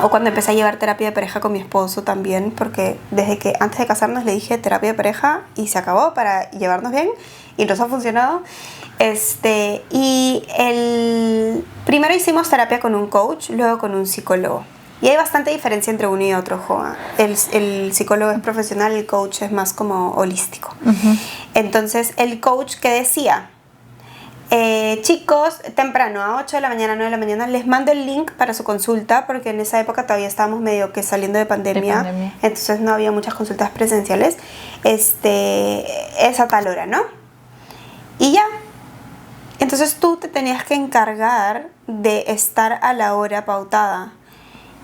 o cuando empecé a llevar terapia de pareja con mi esposo también, porque desde que antes de casarnos le dije terapia de pareja y se acabó para llevarnos bien y nos ha funcionado. Primero hicimos terapia con un coach, luego con un psicólogo. Y hay bastante diferencia entre uno y otro, Joa. El psicólogo es profesional, el coach es más como holístico. Entonces, el coach que decía, chicos, temprano, a 8 de la mañana, 9 de la mañana, les mando el link para su consulta, porque en esa época todavía estábamos medio que saliendo de pandemia. Entonces no había muchas consultas presenciales. Es a tal hora, ¿no? Y ya. Entonces tú te tenías que encargar de estar a la hora pautada.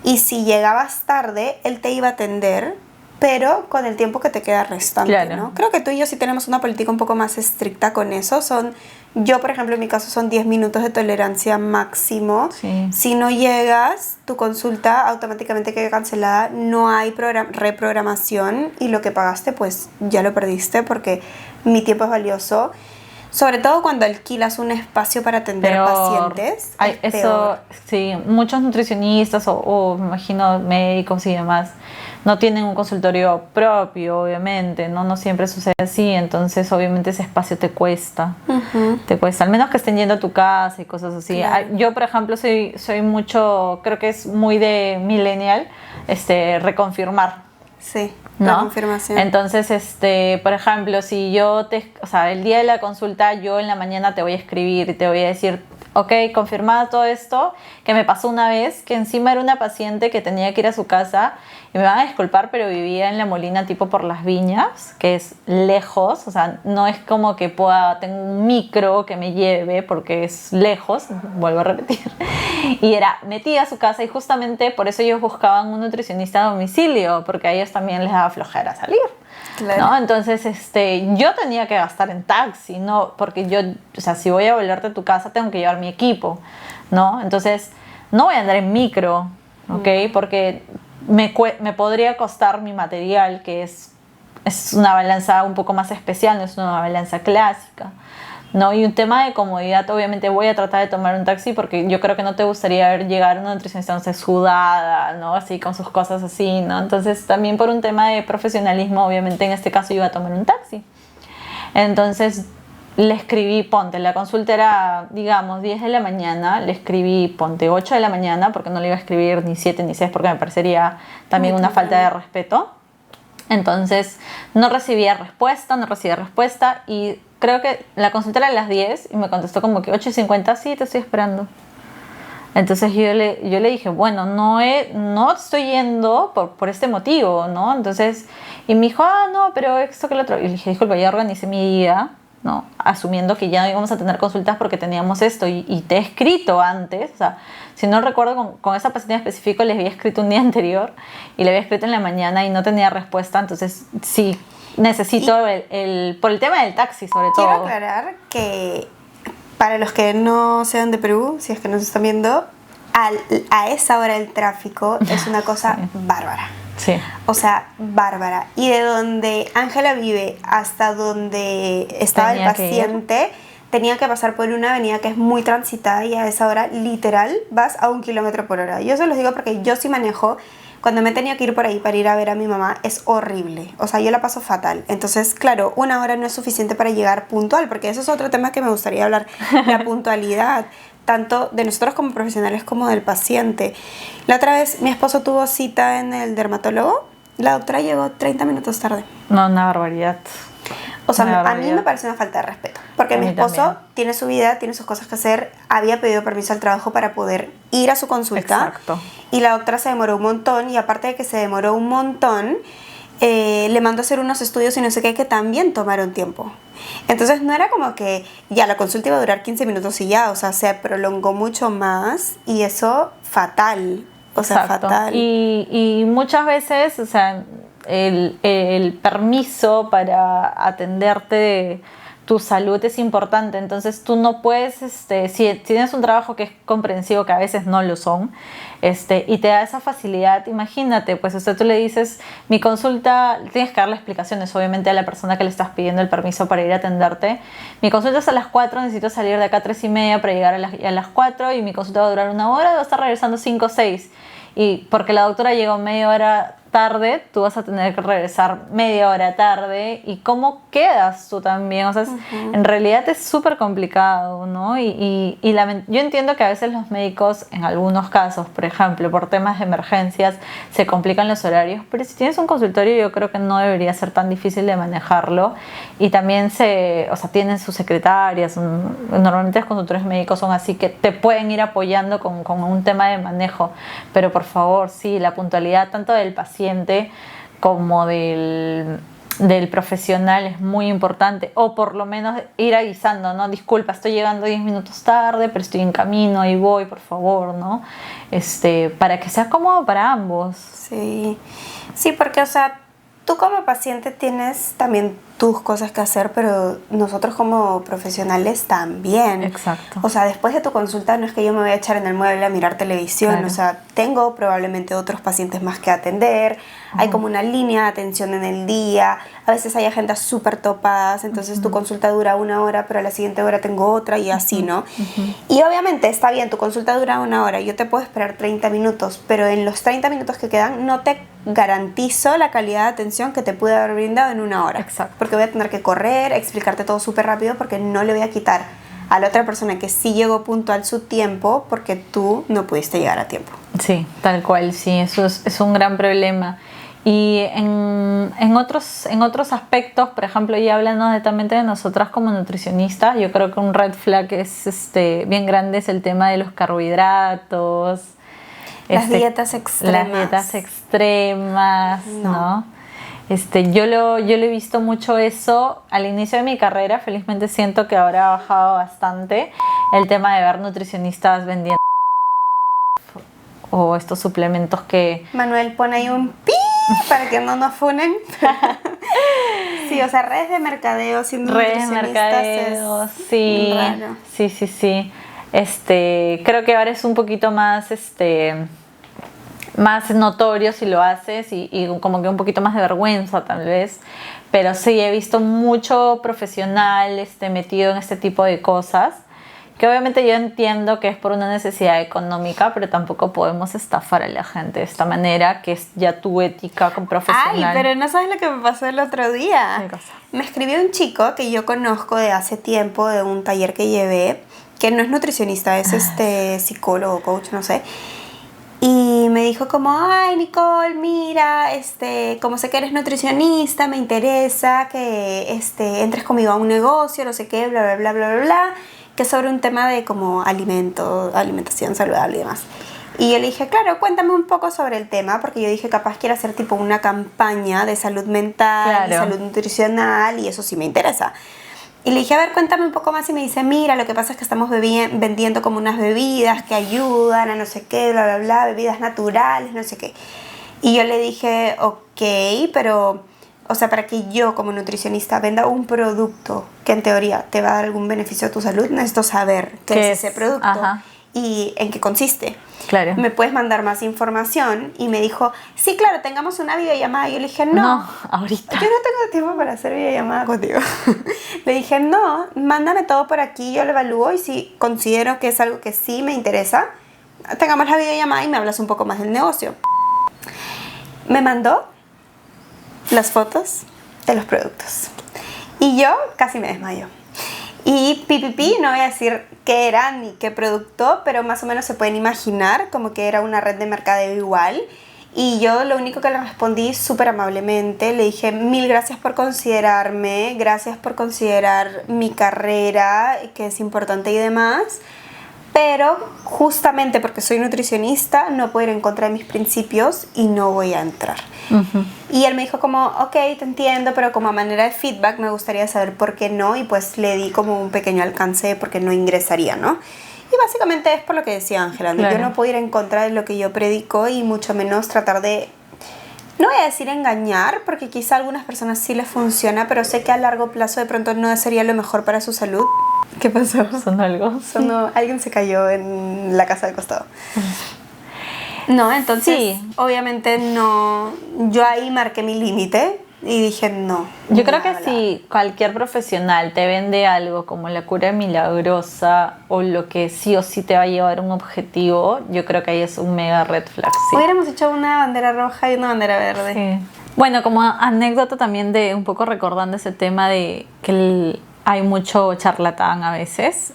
Y si llegabas tarde, él te iba a atender, pero con el tiempo que te queda restante, claro, ¿no? Creo que tú y yo sí tenemos una política un poco más estricta con eso. Yo, por ejemplo, en mi caso son 10 minutos de tolerancia máximo. Sí. Si no llegas, tu consulta automáticamente queda cancelada. No hay reprogramación y lo que pagaste, pues ya lo perdiste porque mi tiempo es valioso. Sobre todo cuando alquilas un espacio para atender pacientes. Eso, sí, muchos nutricionistas o me imagino médicos y demás no tienen un consultorio propio, obviamente, no siempre sucede así, entonces obviamente ese espacio te cuesta, te cuesta, al menos que estén yendo a tu casa y cosas así. Claro. Yo, por ejemplo, soy mucho, creo que es muy de millennial, reconfirmar. Sí, la confirmación. Entonces, por ejemplo, si yo el día de la consulta, yo en la mañana te voy a escribir y te voy a decir, ok, confirmado todo esto, que me pasó una vez, que encima era una paciente que tenía que ir a su casa, y me van a disculpar, pero vivía en La Molina, tipo por Las Viñas, que es lejos, o sea, no es como que tengo un micro que me lleve, porque es lejos, vuelvo a repetir, y metí a su casa, y justamente por eso ellos buscaban un nutricionista a domicilio, porque a ellos también les daba flojera salir. Claro. ¿No? Entonces, yo tenía que gastar en taxi, ¿no? Porque yo, si voy a volverte a tu casa, tengo que llevar mi equipo, ¿no? Entonces, no voy a andar en micro, ¿ok? Porque me podría costar mi material, que es una balanza un poco más especial, no es una balanza clásica, ¿no? Y un tema de comodidad, obviamente voy a tratar de tomar un taxi porque yo creo que no te gustaría ver llegar una nutricionista, no sé, sudada, ¿no? Así, con sus cosas así, ¿no? Entonces, también por un tema de profesionalismo, obviamente en este caso iba a tomar un taxi. Entonces, le escribí, ponte, la consulta era, digamos, 10 de la mañana, le escribí, ponte, 8 de la mañana, porque no le iba a escribir ni 7 ni 6, porque me parecería también una falta de respeto. Entonces, no recibía respuesta, y creo que la consulta era a las 10 y me contestó como que 8:50, sí, te estoy esperando. Entonces yo le dije, bueno, no estoy yendo por este motivo, ¿no? Entonces, y me dijo, no, pero esto que lo otro. Y le dije, disculpa, ya organicé mi día, ¿no? Asumiendo que ya no íbamos a tener consultas porque teníamos esto, y te he escrito antes, o sea, si no recuerdo, con esa paciente en específico les había escrito un día anterior y le había escrito en la mañana y no tenía respuesta, entonces sí necesito por el tema del taxi, sobre todo. Quiero aclarar que para los que no sean de Perú, si es que nos están viendo, a esa hora el tráfico es una cosa bárbara. Sí. O sea, bárbara. Y de donde Ángela vive hasta donde estaba el paciente, tenía que pasar por una avenida que es muy transitada, y a esa hora, literal, vas a 1 kilómetro por hora. Yo se los digo porque yo sí manejo. Cuando me tenía que ir por ahí para ir a ver a mi mamá, es horrible. O sea, yo la paso fatal. Entonces, claro, 1 hora no es suficiente para llegar puntual, porque eso es otro tema que me gustaría hablar. La puntualidad, tanto de nosotros como profesionales como del paciente. La otra vez mi esposo tuvo cita en el dermatólogo La doctora llegó 30 minutos tarde. No, una barbaridad. O sea, Una a mí barbaridad. me parece una falta de respeto. Porque A mi mí esposo también. tiene su vida, tiene sus cosas que hacer, había pedido permiso al trabajo para poder ir a su consulta. Exacto. Y la doctora se demoró un montón, y aparte de que se demoró un montón, le mandó a hacer unos estudios y no sé qué que también tomaron tiempo. Entonces no era como que ya la consulta iba a durar 15 minutos y ya, o sea, se prolongó mucho más y eso fatal, o sea, Exacto. fatal. Y muchas veces, o sea, el permiso para atenderte tu salud es importante, entonces tú no puedes, si tienes un trabajo que es comprensivo, que a veces no lo son, y te da esa facilidad, imagínate, pues tú le dices, mi consulta, tienes que darle explicaciones obviamente a la persona que le estás pidiendo el permiso para ir a atenderte, mi consulta es a las 4, necesito salir de acá a 3:30 para llegar a las 4 y mi consulta va a durar 1 hora, voy a estar regresando 5 o 6, y porque la doctora llegó media hora tarde, tú vas a tener que regresar media hora tarde, y cómo quedas tú también, o sea, en realidad es súper complicado, ¿no? Yo entiendo que a veces los médicos, en algunos casos, por ejemplo, por temas de emergencias, se complican los horarios, pero si tienes un consultorio yo creo que no debería ser tan difícil de manejarlo, y también tienen sus secretarias, normalmente los consultorios médicos son así, que te pueden ir apoyando con un tema de manejo, pero por favor, sí, la puntualidad tanto del paciente como del profesional es muy importante, o por lo menos ir avisando, ¿no? Disculpa, estoy llegando 10 minutos tarde, pero estoy en camino, ahí voy, por favor, ¿no? Para que sea cómodo para ambos. Sí, sí, porque, o sea, tú como paciente tienes también tus cosas que hacer, pero nosotros como profesionales también. Exacto. O sea, después de tu consulta no es que yo me voy a echar en el mueble a mirar televisión, Claro. o sea, tengo probablemente otros pacientes más que atender, hay como una línea de atención en el día, a veces hay agendas súper topadas, entonces tu consulta dura 1 hora, pero a la siguiente hora tengo otra y así, ¿no? Y obviamente está bien, tu consulta dura 1 hora, yo te puedo esperar 30 minutos, pero en los 30 minutos que quedan no te garantizo la calidad de atención que te pude haber brindado en 1 hora. Exacto. Porque voy a tener que correr, explicarte todo súper rápido, porque no le voy a quitar a la otra persona que sí llegó puntual su tiempo porque tú no pudiste llegar a tiempo. Sí, tal cual, sí, eso es un gran problema. Y en otros aspectos, por ejemplo, ya hablando netamente de nosotras como nutricionistas, yo creo que un red flag es bien grande, es el tema de los carbohidratos. Las dietas extremas. Las dietas extremas, ¿no? Yo lo he visto mucho eso al inicio de mi carrera. Felizmente siento que ahora ha bajado bastante el tema de ver nutricionistas vendiendo o estos suplementos que... Manuel, pon ahí un pi para que no nos funen. Sí, o sea, redes de mercadeo siendo redes de nutricionistas mercadeo, es sí, raro. sí. Creo que ahora es un poquito más más notorio si lo haces y como que un poquito más de vergüenza tal vez, pero sí he visto mucho profesional metido en este tipo de cosas, que obviamente yo entiendo que es por una necesidad económica, pero tampoco podemos estafar a la gente de esta manera, que es ya tu ética como profesional. Ay, pero no sabes lo que me pasó el otro día. ¿Qué cosa? Me escribió un chico que yo conozco de hace tiempo, de un taller que llevé, que no es nutricionista, es psicólogo, coach, no sé. Y me dijo como, ay, Nicole, mira, como sé que eres nutricionista, me interesa que entres conmigo a un negocio, no sé qué, bla, bla, bla, bla, bla, bla, que es sobre un tema de como alimentación saludable y demás. Y yo le dije, claro, cuéntame un poco sobre el tema, porque yo dije, capaz quiero hacer tipo una campaña de salud mental, Claro. y salud nutricional, y eso sí me interesa. Y le dije, a ver, cuéntame un poco más, y me dice, mira, lo que pasa es que estamos vendiendo como unas bebidas que ayudan a no sé qué, bla, bla, bla, bebidas naturales, no sé qué. Y yo le dije, ok, pero, o sea, para que yo como nutricionista venda un producto que en teoría te va a dar algún beneficio a tu salud, necesito saber qué es ese producto. Ajá. Y en qué consiste. Claro. ¿Me puedes mandar más información? Y me dijo, sí, claro, tengamos una videollamada. Y yo le dije, no, ahorita. yo no tengo tiempo para hacer videollamada contigo. Le dije, no, mándame todo por aquí, yo lo evalúo y si considero que es algo que sí me interesa, tengamos la videollamada y me hablas un poco más del negocio. Me mandó las fotos de los productos y yo casi me desmayo. Y pipipi, no voy a decir qué era ni qué producto, pero más o menos se pueden imaginar como que era una red de mercadeo igual. Y yo lo único que le respondí súper amablemente, le dije 1000 gracias por considerarme, gracias por considerar mi carrera, que es importante y demás, pero justamente porque soy nutricionista no puedo ir en contra de mis principios y no voy a entrar. Y él me dijo como, ok, te entiendo, pero como a manera de feedback me gustaría saber por qué no, y pues le di como un pequeño alcance de por qué no ingresaría, ¿no? Y básicamente es por lo que decía Ángela, ¿no? Yo no puedo ir en contra de lo que yo predico y mucho menos tratar de, no voy a decir engañar, porque quizá a algunas personas sí les funciona, pero sé que a largo plazo de pronto no sería lo mejor para su salud. ¿Qué pasó? ¿Sonó algo? Alguien se cayó en la casa del costado. No, entonces sí. Obviamente no, yo ahí marqué mi límite y dije no. Yo creo que si cualquier profesional te vende algo como la cura milagrosa o lo que sí o sí te va a llevar a un objetivo, yo creo que ahí es un mega red flag. Sí. Hubiéramos hecho una bandera roja y una bandera verde. Sí. Bueno, como anécdota también de un poco recordando ese tema de que hay mucho charlatán a veces,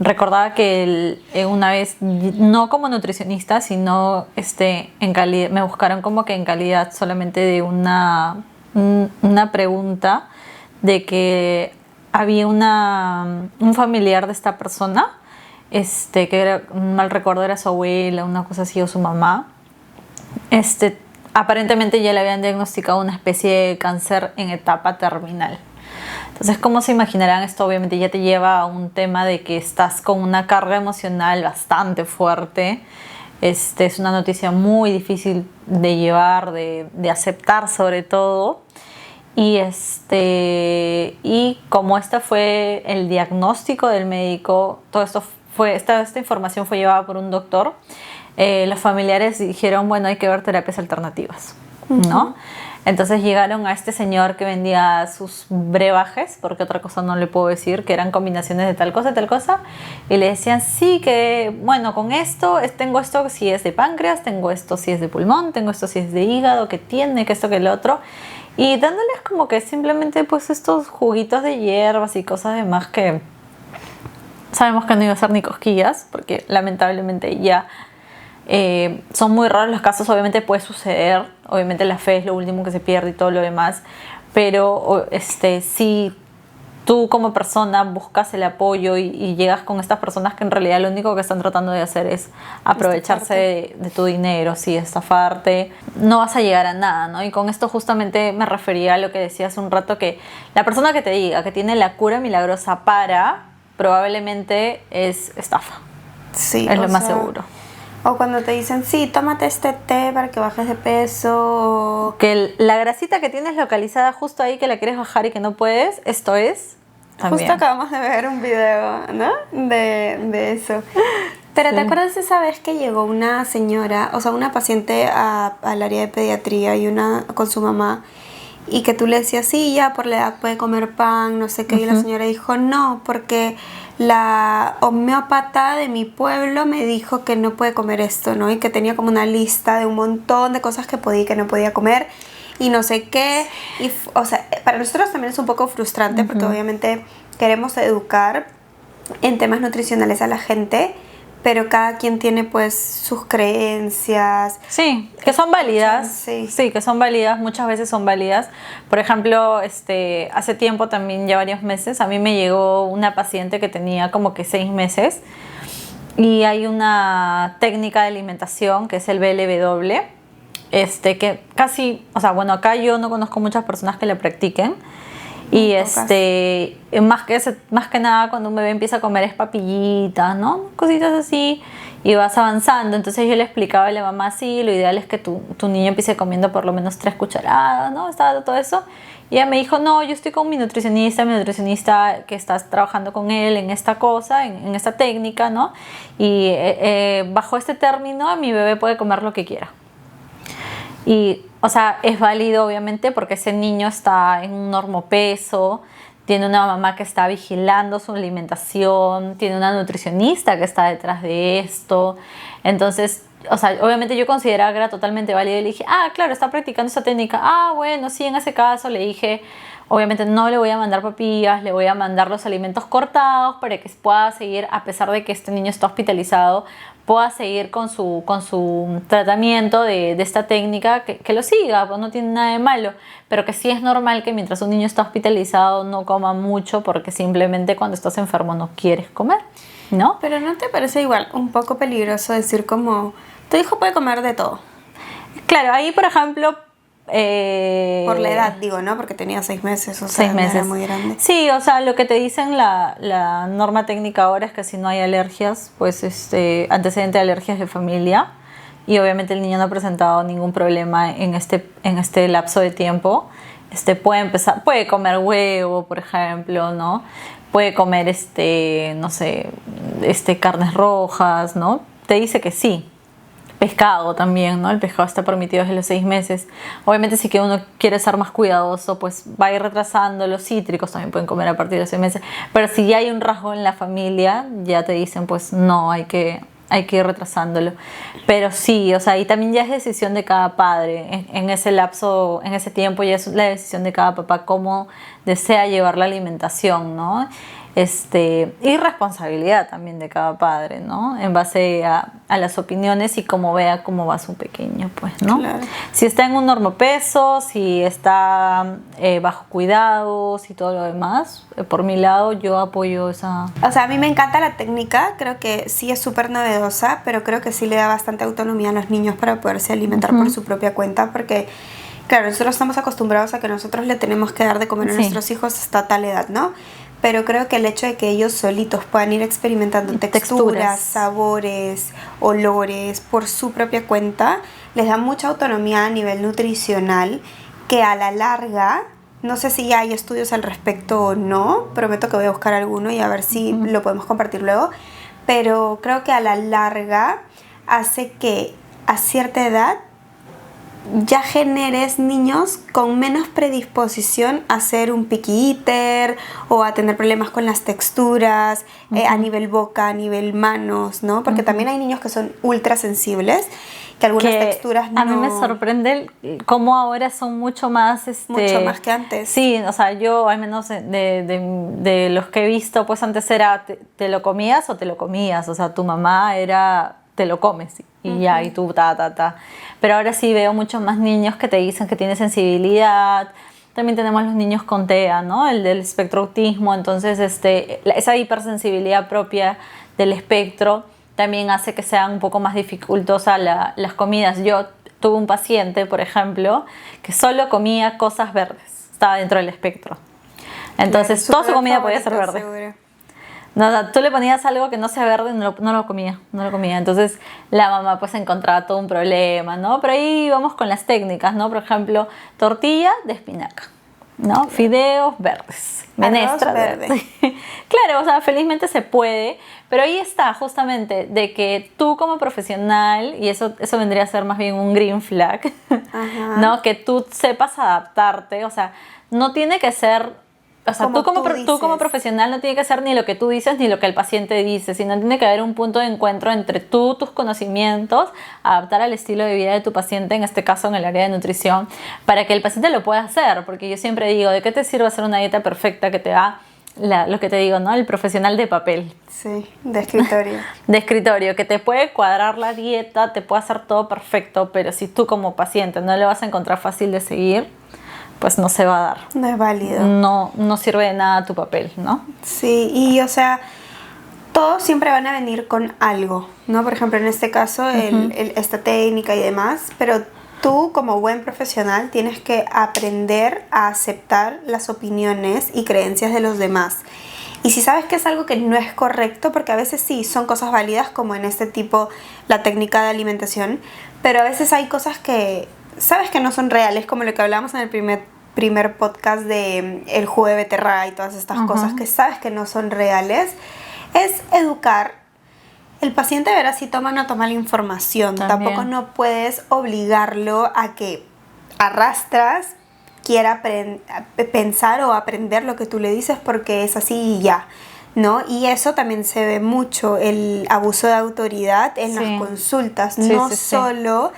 recordaba que una vez, no como nutricionista, sino en calidad, me buscaron como que en calidad solamente de una pregunta de que había un familiar de esta persona, que era, mal recuerdo, era su abuela, una cosa así, o su mamá. Aparentemente ya le habían diagnosticado una especie de cáncer en etapa terminal. Entonces, como se imaginarán, esto obviamente ya te lleva a un tema de que estás con una carga emocional bastante fuerte. Es una noticia muy difícil de llevar, de aceptar sobre todo. Y como este fue el diagnóstico del médico, todo esto esta información fue llevada por un doctor. Los familiares dijeron, bueno, hay que ver terapias alternativas, ¿no? Entonces llegaron a este señor que vendía sus brebajes, porque otra cosa no le puedo decir, que eran combinaciones de tal cosa, y le decían, sí, que bueno, con esto, tengo esto si es de páncreas, tengo esto si es de pulmón, tengo esto si es de hígado, que tiene, que esto, que lo otro, y dándoles como que simplemente pues estos juguitos de hierbas y cosas demás que sabemos que no iba a ser ni cosquillas, porque lamentablemente ya son muy raros los casos, obviamente puede suceder, obviamente la fe es lo último que se pierde y todo lo demás, pero si tú como persona buscas el apoyo y llegas con estas personas que en realidad lo único que están tratando de hacer es aprovecharse de tu dinero, sí, estafarte, no vas a llegar a nada, ¿no? Y con esto justamente me refería a lo que decía hace un rato, que la persona que te diga que tiene la cura milagrosa probablemente es estafa. Sí, es lo más seguro. O cuando te dicen, sí, tómate este té para que bajes de peso. Que la grasita que tienes localizada justo ahí, que la quieres bajar y que no puedes, esto es también. Justo acabamos de ver un video, ¿no? De eso. Pero sí. ¿Te acuerdas esa vez que llegó una señora, o sea, una paciente al área de pediatría y con su mamá, y que tú le decías, sí, ya por la edad puede comer pan, no sé qué, y la señora dijo, no, porque la homeópata de mi pueblo me dijo que no puede comer esto, ¿no? Y que tenía como una lista de un montón de cosas que podía y que no podía comer y no sé qué. Y, o sea, para nosotros también es un poco frustrante porque obviamente queremos educar en temas nutricionales a la gente, pero cada quien tiene pues sus creencias. Sí, que son válidas. Sí, que son válidas, muchas veces son válidas. Por ejemplo, hace tiempo también, ya varios meses, a mí me llegó una paciente que tenía como que 6 meses y hay una técnica de alimentación que es el BLW, que casi, o sea, bueno, acá yo no conozco muchas personas que la practiquen. Y más que nada cuando un bebé empieza a comer es papillitas, ¿no? Cositas así, y vas avanzando. Entonces yo le explicaba a la mamá, sí, lo ideal es que tu niño empiece comiendo por lo menos 3 cucharadas, ¿no? Estaba todo eso. Y ella me dijo, no, yo estoy con mi nutricionista que estás trabajando con él en esta cosa, en esta técnica, ¿no? Y bajo este término mi bebé puede comer lo que quiera. Y, o sea, es válido obviamente porque ese niño está en un normopeso, tiene una mamá que está vigilando su alimentación, tiene una nutricionista que está detrás de esto. Entonces, o sea, obviamente yo consideraba que era totalmente válido y le dije, claro, está practicando esa técnica. Bueno, sí, en ese caso le dije, Obviamente no le voy a mandar papillas, le voy a mandar los alimentos cortados para que pueda seguir, a pesar de que este niño está hospitalizado, pueda seguir con su tratamiento de esta técnica, que lo siga, pues no tiene nada de malo, pero que sí es normal que mientras un niño está hospitalizado no coma mucho porque simplemente cuando estás enfermo no quieres comer, ¿no? Pero ¿no te parece igual un poco peligroso decir como, tu hijo puede comer de todo? Claro, ahí por ejemplo... por la edad, digo, ¿no? Porque tenía 6 meses, o sea, 6 meses. No era muy grande. Sí, o sea, lo que te dicen la norma técnica ahora es que si no hay alergias, pues antecedente de alergias de familia, y obviamente el niño no ha presentado ningún problema en este lapso de tiempo, puede comer huevo, por ejemplo, ¿no? Puede comer, no sé, carnes rojas, ¿no? Te dice que sí. Pescado también, ¿no? El pescado está permitido desde los 6 meses. Obviamente si que uno quiere ser más cuidadoso, pues va a ir retrasando. Los cítricos también pueden comer a partir de los 6 meses. Pero si ya hay un rasgo en la familia, ya te dicen, pues no, hay que ir retrasándolo. Pero sí, o sea, y también ya es decisión de cada padre. En ese lapso, en ese tiempo, ya es la decisión de cada papá cómo desea llevar la alimentación, ¿no? Y responsabilidad también de cada padre, ¿no? En base a las opiniones y cómo vea cómo va su pequeño, pues, ¿no? Claro. Si está en un normopeso, si está bajo cuidados y todo lo demás, por mi lado yo apoyo esa... O sea, a mí me encanta la técnica, creo que sí es súper novedosa, pero creo que sí le da bastante autonomía a los niños para poderse alimentar por su propia cuenta, porque... Claro, nosotros estamos acostumbrados a que nosotros le tenemos que dar de comer a nuestros hijos hasta tal edad, ¿no? Pero creo que el hecho de que ellos solitos puedan ir experimentando texturas, sabores, olores por su propia cuenta, les da mucha autonomía a nivel nutricional, que a la larga, no sé si ya hay estudios al respecto o no, prometo que voy a buscar alguno y a ver si lo podemos compartir luego, pero creo que a la larga hace que a cierta edad ya generes niños con menos predisposición a ser un picky eater o a tener problemas con las texturas a nivel boca, a nivel manos, ¿no? Porque también hay niños que son ultra sensibles, que algunas texturas no... A mí me sorprende cómo ahora son mucho más... mucho más que antes. Sí, o sea, yo al menos de los que he visto, pues antes era te lo comías o te lo comías, o sea, tu mamá era... te lo comes y ya, y tú ta. Pero ahora sí veo muchos más niños que te dicen que tiene sensibilidad. También tenemos los niños con TEA, ¿no? El del espectro autismo. Entonces, esa hipersensibilidad propia del espectro también hace que sean un poco más dificultosas las comidas. Yo tuve un paciente, por ejemplo, que solo comía cosas verdes. Estaba dentro del espectro. Entonces, toda su comida podía ser verde. Seguro. No, o sea, tú le ponías algo que no sea verde y no lo comía. Entonces la mamá pues encontraba todo un problema, ¿no? Pero ahí vamos con las técnicas, ¿no? Por ejemplo, tortilla de espinaca, ¿no? Fideos verdes, menestra verde. Claro, o sea, felizmente se puede, pero ahí está justamente de que tú como profesional, y eso vendría a ser más bien un green flag, ¿no? Que tú sepas adaptarte, o sea, no tiene que ser... O sea, tú como profesional no tiene que ser ni lo que tú dices ni lo que el paciente dice, sino tiene que haber un punto de encuentro entre tú, tus conocimientos, adaptar al estilo de vida de tu paciente, en este caso en el área de nutrición, para que el paciente lo pueda hacer, porque yo siempre digo, ¿de qué te sirve hacer una dieta perfecta que te da lo que te digo, ¿no? El profesional de papel. Sí, de escritorio. De escritorio, que te puede cuadrar la dieta, te puede hacer todo perfecto, pero si tú como paciente no le vas a encontrar fácil de seguir, pues no se va a dar. No es válido. No sirve de nada tu papel, ¿no? Sí, y o sea, todos siempre van a venir con algo, ¿no? Por ejemplo, en este caso, esta técnica y demás, pero tú como buen profesional tienes que aprender a aceptar las opiniones y creencias de los demás. Y si sabes que es algo que no es correcto, porque a veces sí, son cosas válidas, como en este tipo, la técnica de alimentación, pero a veces hay cosas que sabes que no son reales, como lo que hablábamos en el primer podcast de el jugo de beterraga y todas estas cosas que sabes que no son reales, es educar. El paciente verá si toma o no toma la información. También. Tampoco no puedes obligarlo a que arrastras, quiera pensar o aprender lo que tú le dices porque es así y ya, ¿no? Y eso también se ve mucho, el abuso de autoridad en las consultas, no solo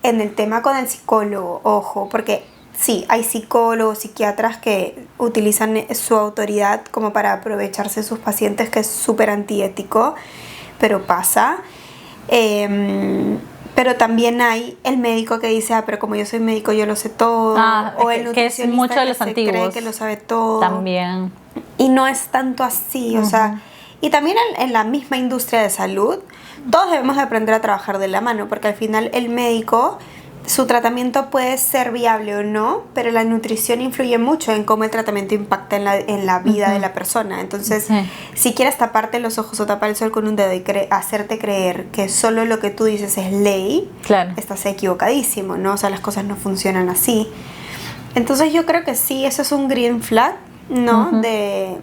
en el tema con el psicólogo, ojo, porque sí, hay psicólogos, psiquiatras que utilizan su autoridad como para aprovecharse de sus pacientes, que es súper antiético, pero pasa. Pero también hay el médico que dice, pero como yo soy médico yo lo sé todo, o el que es nutricionista mucho de los que se antiguos. cree que lo sabe todo. También. Y no es tanto así, o sea, y también en la misma industria de salud, todos debemos de aprender a trabajar de la mano, porque al final el médico, su tratamiento puede ser viable o no, pero la nutrición influye mucho en cómo el tratamiento impacta en la vida de la persona. Entonces, si quieres taparte los ojos o tapar el sol con un dedo y hacerte creer que solo lo que tú dices es ley, claro, estás equivocadísimo, ¿no? O sea, las cosas no funcionan así. Entonces yo creo que sí, eso es un green flag, ¿no? De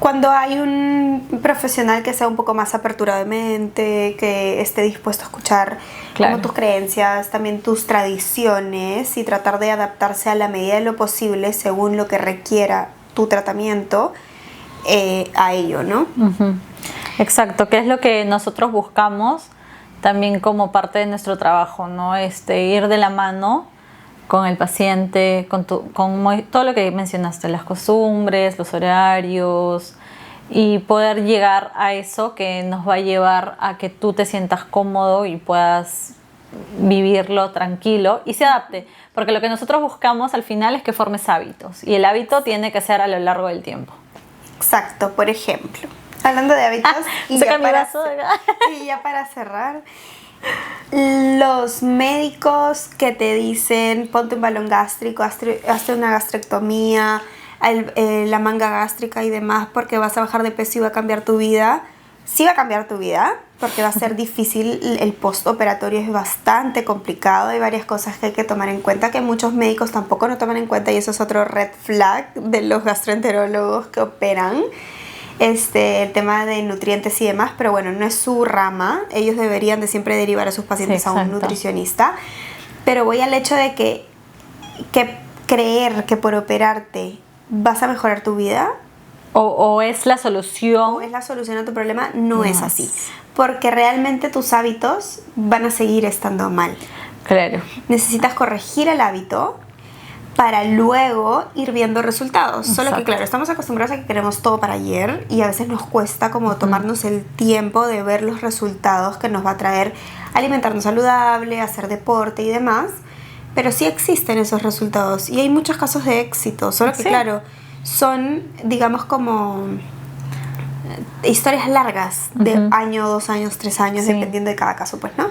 cuando hay un profesional que sea un poco más aperturado de mente, que esté dispuesto a escuchar como tus creencias, también tus tradiciones, y tratar de adaptarse a la medida de lo posible según lo que requiera tu tratamiento a ello, ¿no? Exacto, que es lo que nosotros buscamos también como parte de nuestro trabajo, ¿no? Ir de la mano con el paciente, con todo lo que mencionaste, las costumbres, los horarios, y poder llegar a eso que nos va a llevar a que tú te sientas cómodo y puedas vivirlo tranquilo y se adapte, porque lo que nosotros buscamos al final es que formes hábitos, y el hábito tiene que ser a lo largo del tiempo. Exacto, por ejemplo, hablando de hábitos, y ya para cerrar, los médicos que te dicen ponte un balón gástrico, hazte una gastrectomía, la manga gástrica y demás porque vas a bajar de peso y va a cambiar tu vida, sí va a cambiar tu vida porque va a ser difícil, el postoperatorio es bastante complicado, hay varias cosas que hay que tomar en cuenta que muchos médicos tampoco no toman en cuenta, y eso es otro red flag de los gastroenterólogos que operan. El tema de nutrientes y demás, pero bueno, no es su rama, ellos deberían de siempre derivar a sus pacientes a un nutricionista, pero voy al hecho de que creer que por operarte vas a mejorar tu vida o es la solución o es la solución a tu problema, no es así, porque realmente tus hábitos van a seguir estando mal. Claro. Necesitas corregir el hábito para luego ir viendo resultados. Exacto. Solo que claro, estamos acostumbrados a que queremos todo para ayer y a veces nos cuesta como tomarnos el tiempo de ver los resultados que nos va a traer alimentarnos saludable, hacer deporte y demás, pero sí existen esos resultados y hay muchos casos de éxito, solo que claro, son digamos como historias largas de año, 2 años, 3 años, dependiendo de cada caso, pues, ¿no?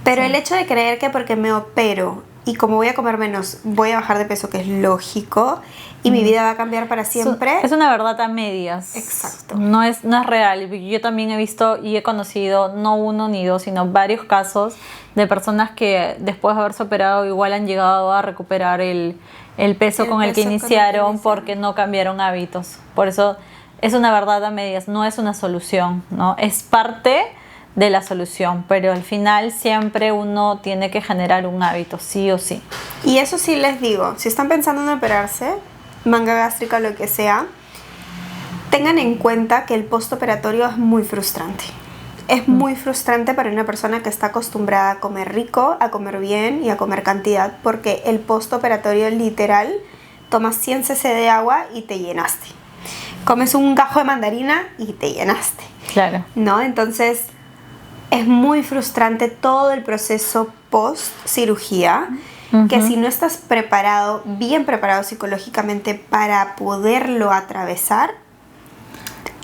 Pero el hecho de creer que porque me opero y como voy a comer menos, voy a bajar de peso, que es lógico, y mi vida va a cambiar para siempre. Es una verdad a medias. Exacto. No es real. Yo también he visto y he conocido no uno ni dos, sino varios casos de personas que después de haberse operado igual han llegado a recuperar el peso con el que iniciaron porque no cambiaron hábitos. Por eso es una verdad a medias, no es una solución, ¿no? Es parte de la solución, pero al final siempre uno tiene que generar un hábito, sí o sí. Y eso sí les digo, si están pensando en operarse, manga gástrica o lo que sea, tengan en cuenta que el postoperatorio es muy frustrante. Es muy frustrante para una persona que está acostumbrada a comer rico, a comer bien y a comer cantidad, porque el postoperatorio literal, tomas 100 cc de agua y te llenaste. Comes un gajo de mandarina y te llenaste. Claro. ¿No? Entonces es muy frustrante todo el proceso post cirugía, que si no estás preparado, bien preparado psicológicamente para poderlo atravesar,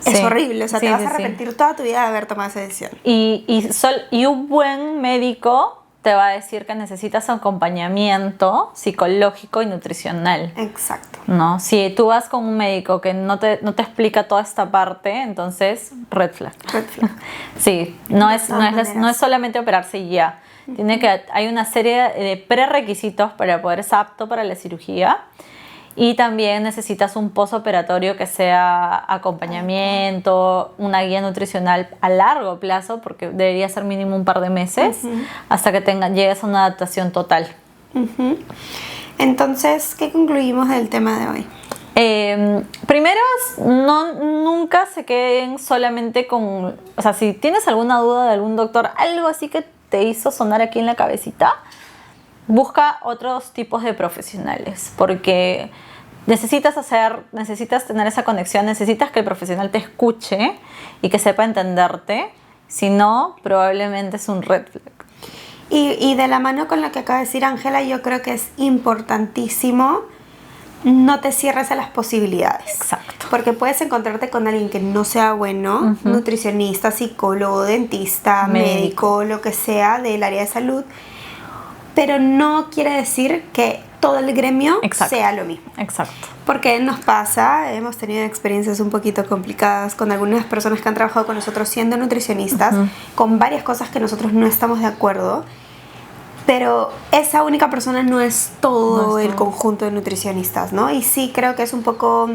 es horrible. O sea, te vas a arrepentir toda tu vida de haber tomado esa decisión. Y un buen médico te va a decir que necesitas acompañamiento psicológico y nutricional. Exacto. ¿No? Si tú vas con un médico que no te explica toda esta parte, entonces red flag. Red flag. Sí, no es solamente operarse y ya. Hay una serie de prerequisitos para poder ser apto para la cirugía, y también necesitas un postoperatorio que sea acompañamiento, una guía nutricional a largo plazo, porque debería ser mínimo un par de meses hasta que llegues a una adaptación total. Entonces, ¿qué concluimos del tema de hoy? Primero, nunca se queden solamente con... O sea, si tienes alguna duda de algún doctor, algo así que te hizo sonar aquí en la cabecita, busca otros tipos de profesionales, porque necesitas tener esa conexión, necesitas que el profesional te escuche y que sepa entenderte, si no, probablemente es un red flag. Y de la mano con lo que acaba de decir Ángela, yo creo que es importantísimo no te cierres a las posibilidades. Exacto. Porque puedes encontrarte con alguien que no sea bueno, nutricionista, psicólogo, dentista, médico, lo que sea del área de salud, pero no quiere decir que todo el gremio sea lo mismo. Exacto. Porque nos pasa, hemos tenido experiencias un poquito complicadas con algunas personas que han trabajado con nosotros siendo nutricionistas, con varias cosas que nosotros no estamos de acuerdo, pero esa única persona no es todo el conjunto de nutricionistas, ¿no? Y sí creo que es un poco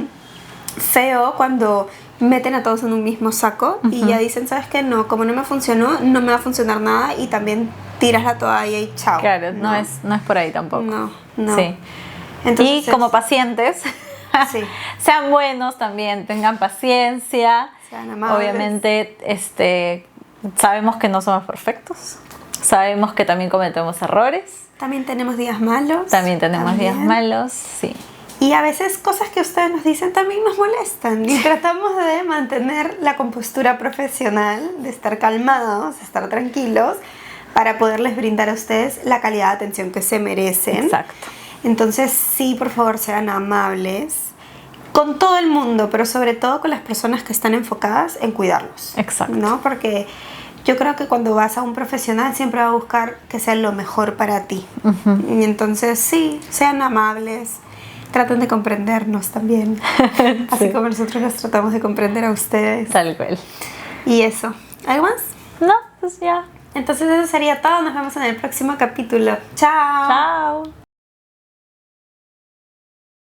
feo cuando meten a todos en un mismo saco y ya dicen, ¿sabes qué? No, como no me funcionó, no me va a funcionar nada, y también tiras la toalla y chao. Claro, no es por ahí tampoco. No. Sí. Entonces, y como pacientes, sean buenos también, tengan paciencia. Sean amables. Obviamente, sabemos que no somos perfectos. Sabemos que también cometemos errores. También tenemos días malos. Días malos, sí. Y a veces cosas que ustedes nos dicen también nos molestan. Y tratamos de mantener la compostura profesional, de estar calmados, de estar tranquilos, para poderles brindar a ustedes la calidad de atención que se merecen. Exacto. Entonces, sí, por favor, sean amables con todo el mundo, pero sobre todo con las personas que están enfocadas en cuidarlos. Exacto. ¿No? Porque yo creo que cuando vas a un profesional siempre va a buscar que sea lo mejor para ti. Y entonces, sí, sean amables. Traten de comprendernos también. Así como nosotros los tratamos de comprender a ustedes. Tal cual. Y eso. ¿Algo más? No, pues ya. Entonces eso sería todo. Nos vemos en el próximo capítulo. Chao. Chao.